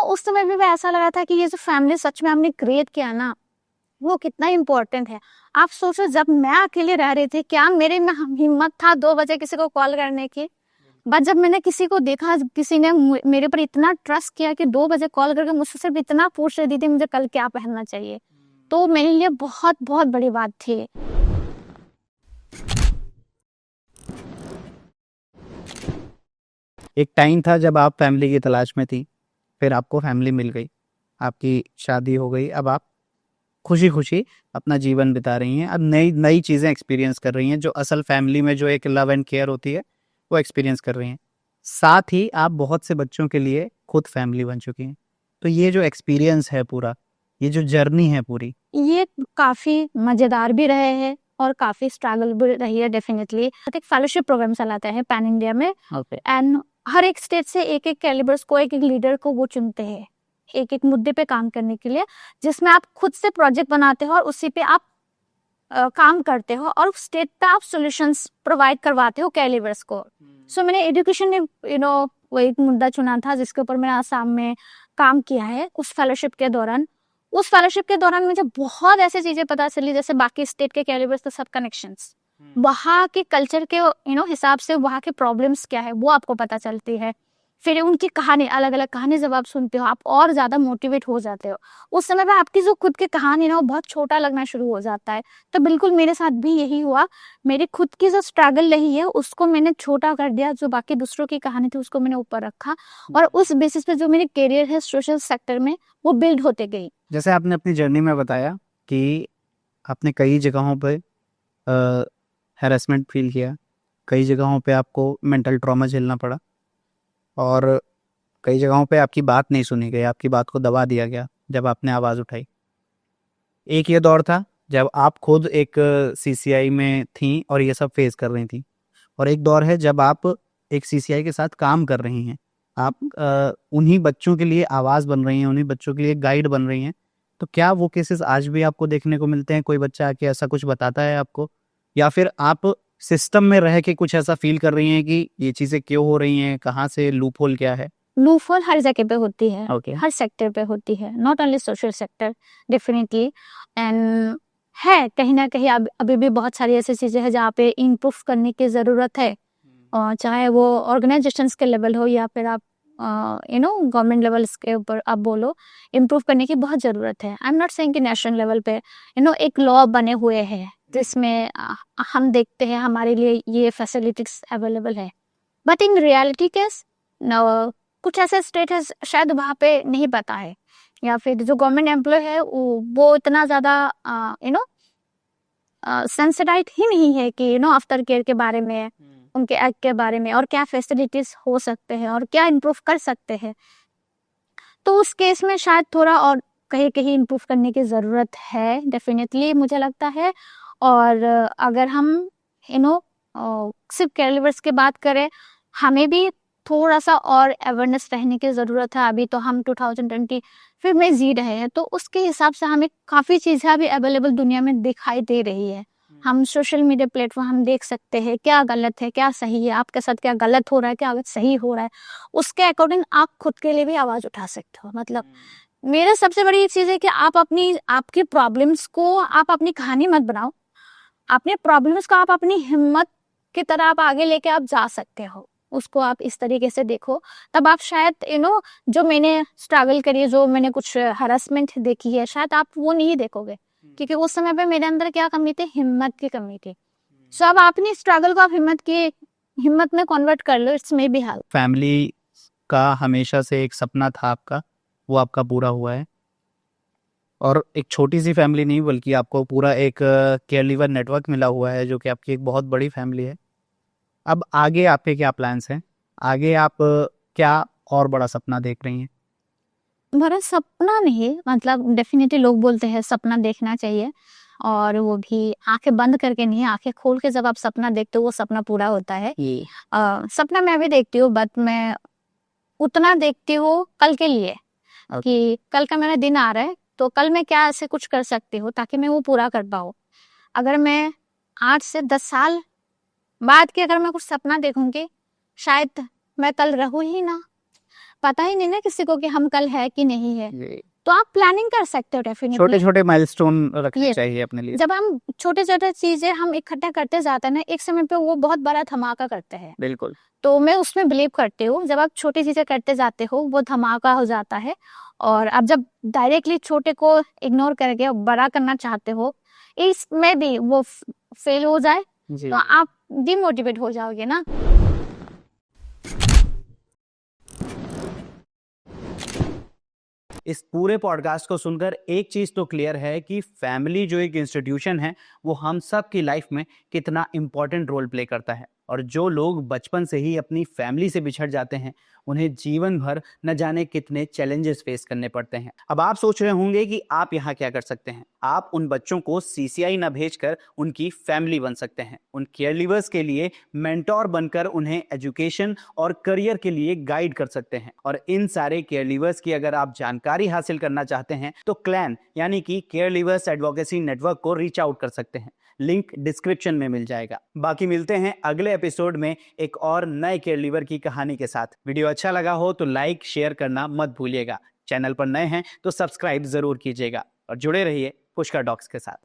उस समय भी ऐसा लगा था कि ये जो फैमिली सच में हमने क्रिएट किया ना, वो कितना इम्पोर्टेंट है। आप सोचो जब मैं अकेले रह रही थी, क्या मेरे में हिम्मत था 2 बजे किसी को कॉल करने की? बट जब मैंने किसी को देखा, किसी ने मेरे ऊपर इतना ट्रस्ट किया कि 2 बजे कॉल करके मुझसे सिर्फ इतना पूछ रही थी मुझे कल क्या पहनना चाहिए, तो मेरे लिए बहुत बहुत बड़ी बात थी। एक टाइम था जब आप फैमिली की तलाश में थी, फिर आपको फैमिली मिल गई, आपकी शादी हो गई, अब आप खुशी खुशी अपना जीवन बिता रही हैं, अब नई नई चीज़ें एक्सपीरियंस कर रही हैं, जो असल फैमिली में जो एक लव एंड केयर होती है वो एक्सपीरियंस कर रही हैं। साथ ही आप बहुत से बच्चों के लिए खुद फैमिली बन चुकी हैं। तो ये जो एक्सपीरियंस है पूरा, ये जो जर्नी है पूरी, ये काफी मजेदार भी रहे हैं और काफी स्ट्रगल भी रही है डेफिनेटली। एक फेलोशिप प्रोग्राम चलाते हैं पैन इंडिया में, एंड हर एक स्टेट से एक एक कैलिबर्स को, एक एक लीडर को वो चुनते हैं एक एक मुद्दे पे काम करने के लिए, जिसमें आप खुद से प्रोजेक्ट बनाते हो और उसी पे आप काम करते हो और स्टेट पे आप सॉल्यूशंस प्रोवाइड करवाते हो कैलिबर्स को। सो मैंने एजुकेशन में वो एक मुद्दा चुना था जिसके ऊपर मैंने आसाम में काम किया है उस फेलोशिप के दौरान। उस फेलोशिप के दौरान मुझे बहुत ऐसी चीजें पता चली, जैसे बाकी स्टेट के कैलिबर्स के सब कनेक्शंस, वहाँ के कल्चर के हिसाब से वहाँ के प्रॉब्लम्स क्या है वो आपको पता चलती है। फिर उनकी कहानी, अलग अलग कहानी जब आप सुनते हो आप और ज्यादा मोटिवेट हो जाते हो। उस समय पे आपकी जो खुद की कहानी ना वो बहुत छोटा लगना शुरू हो जाता है। तो बिल्कुल मेरे साथ भी यही हुआ। मेरी खुद की जो स्ट्रगल रही है उसको मैंने छोटा कर दिया, जो बाकी दूसरों की कहानी थी उसको मैंने ऊपर रखा, और उस बेसिस पे जो मेरी करियर है सोशल सेक्टर में वो बिल्ड होते गई। जैसे आपने अपनी जर्नी में बताया कि आपने कई जगहों पे हैरेसमेंट फील किया, कई जगहों पे आपको मेंटल ट्रॉमा झेलना पड़ा, और कई जगहों पे आपकी बात नहीं सुनी गई, आपकी बात को दबा दिया गया जब आपने आवाज़ उठाई। एक ये दौर था जब आप खुद एक सीसीआई में थीं और ये सब फेस कर रही थी, और एक दौर है जब आप एक सीसीआई के साथ काम कर रही हैं, आप उन्हीं बच्चों के लिए आवाज़ बन रही हैं, उन्हीं बच्चों के लिए गाइड बन रही हैं। तो क्या वो केसेस आज भी आपको देखने को मिलते हैं? कोई बच्चा आके ऐसा कुछ बताता है आपको, या फिर आप सिस्टम में रह के कुछ ऐसा फील कर रही हैं कि ये चीज़ें क्यों हो रही हैं, कहाँ से लूप होल क्या है? लूफॉल हर जगह पे होती है, ओके। हर सेक्टर पे होती है, not only social sector, definitely. And है कहीं ना कहीं अभी भी बहुत सारी ऐसी चीजें हैं जहाँ पे इम्प्रूव करने की जरूरत है, और चाहे वो ऑर्गेनाइजेशंस के लेवल हो या फिर आप गवर्नमेंट लेवल्स के ऊपर आप बोलो, इम्प्रूव करने की बहुत जरूरत है। आई एम नॉट सेइंग कि नेशनल लेवल पे एक लॉ बने हुए हैं जिसमें हम देखते हैं हमारे लिए ये फैसिलिटीज अवेलेबल है, बट इन रियलिटी केस कुछ ऐसे स्टेट है शायद वहाँ पे नहीं पता है, या फिर जो गवर्नमेंट एम्प्लॉय है वो इतना ज्यादा सेंसिटाइज ही नहीं है कि आफ्टर केयर के बारे में, उनके एक्ट के बारे में, और क्या फैसिलिटीज हो सकते हैं और क्या इम्प्रूव कर सकते हैं। तो उस केस में शायद थोड़ा और कहीं कहीं इम्प्रूव करने की ज़रूरत है, डेफिनेटली मुझे लगता है। और अगर हम सिर्फ कैलिबर्स की बात करें, हमें भी थोड़ा सा और अवेयरनेस रहने की ज़रूरत है। अभी तो हम 2020 फिर में जी रहे हैं, तो उसके हिसाब से हमें काफ़ी चीज़ें अभी अवेलेबल दुनिया में दिखाई दे रही है। हम सोशल मीडिया प्लेटफॉर्म हम देख सकते हैं क्या गलत है क्या सही है, आपके साथ क्या गलत हो रहा है क्या सही हो रहा है, उसके अकॉर्डिंग आप खुद के लिए भी आवाज उठा सकते हो। मतलब मेरा सबसे बड़ी चीज है कि आप आपकी प्रॉब्लम्स को आप अपनी कहानी मत बनाओ, अपने प्रॉब्लम्स को आप अपनी हिम्मत की तरह आप आगे लेके आप जा सकते हो, उसको आप इस तरीके से देखो। तब आप शायद जो मैंने स्ट्रगल करी है, जो मैंने कुछ हरासमेंट देखी है, शायद आप वो नहीं देखोगे, क्योंकि उस समय पे मेरे अंदर क्या कमी थी, हिम्मत की कमी थी। सो अब अपनी स्ट्रगल को आप हिम्मत में कन्वर्ट कर लो, it's may be help. Family का हमेशा से एक सपना था आपका, वो आपका पूरा हुआ है, और एक छोटी सी फैमिली नहीं बल्कि आपको पूरा एक केयर लीवर नेटवर्क मिला हुआ है, जो कि आपकी एक बहुत बड़ी फैमिली है। अब आगे आपके क्या प्लान्स हैं? आगे आप क्या और बड़ा सपना देख रही हैं? मेरा सपना नहीं, मतलब डेफिनेटली लोग बोलते हैं सपना देखना चाहिए, और वो भी आंखें बंद करके नहीं, आंखें खोल के जब आप सपना देखते हो वो सपना पूरा होता है। सपना मैं भी देखती हूँ, बट मैं उतना देखती हूँ कल के लिए कि कल का मेरा दिन आ रहा है, तो कल मैं क्या ऐसे कुछ कर सकती हूँ ताकि मैं वो पूरा कर पाऊँ। अगर मैं 8 से 10 साल बाद की अगर मैं कुछ सपना देखूंगी, शायद मैं कल रहूं ही ना, पता ही नहीं ना किसी को कि हम कल है कि नहीं है। तो आप प्लानिंग कर सकते हो डेफिनेटली। छोटे छोटे माइलस्टोन रखने Yes. चाहिए अपने लिए। जब हम छोटे छोटे चीजें हम इकट्ठा करते जाते हैं ना, एक समय पे वो बहुत बड़ा धमाका करते हैं। बिल्कुल। तो मैं उसमें बिलीव करती हूँ, जब आप छोटी चीजें करते जाते हो वो धमाका हो जाता है, और आप जब डायरेक्टली छोटे को इग्नोर करके बड़ा करना चाहते हो, इसमें भी वो फेल हो जाए जी तो आप डिमोटिवेट हो जाओगे ना। इस पूरे पॉडकास्ट को सुनकर एक चीज तो क्लियर है कि फैमिली जो एक इंस्टीट्यूशन है वो हम सब की लाइफ में कितना इंपॉर्टेंट रोल प्ले करता है, और जो लोग बचपन से ही अपनी फैमिली से बिछड़ जाते हैं उन्हें जीवन भर न जाने कितने चैलेंजेस फेस करने पड़ते हैं। अब आप सोच रहे होंगे कि आप यहाँ क्या कर सकते हैं। आप उन बच्चों को सीसीआई न भेजकर उनकी फैमिली बन सकते हैं, उन केयर लीवर्स के लिए मेंटोर बनकर उन्हें एजुकेशन और करियर के लिए गाइड कर सकते हैं। और इन सारे केयर लीवर्स की अगर आप जानकारी हासिल करना चाहते हैं तो क्लैन यानी कि केयर लीवर्स एडवोकेसी नेटवर्क को रीच आउट कर सकते हैं। लिंक डिस्क्रिप्शन में मिल जाएगा। बाकी मिलते हैं अगले एपिसोड में एक और नए केयर लीवर की कहानी के साथ। वीडियो अच्छा लगा हो तो लाइक शेयर करना मत भूलिएगा। चैनल पर नए हैं तो सब्सक्राइब जरूर कीजिएगा और जुड़े रहिए पुष्कर डॉक्स के साथ।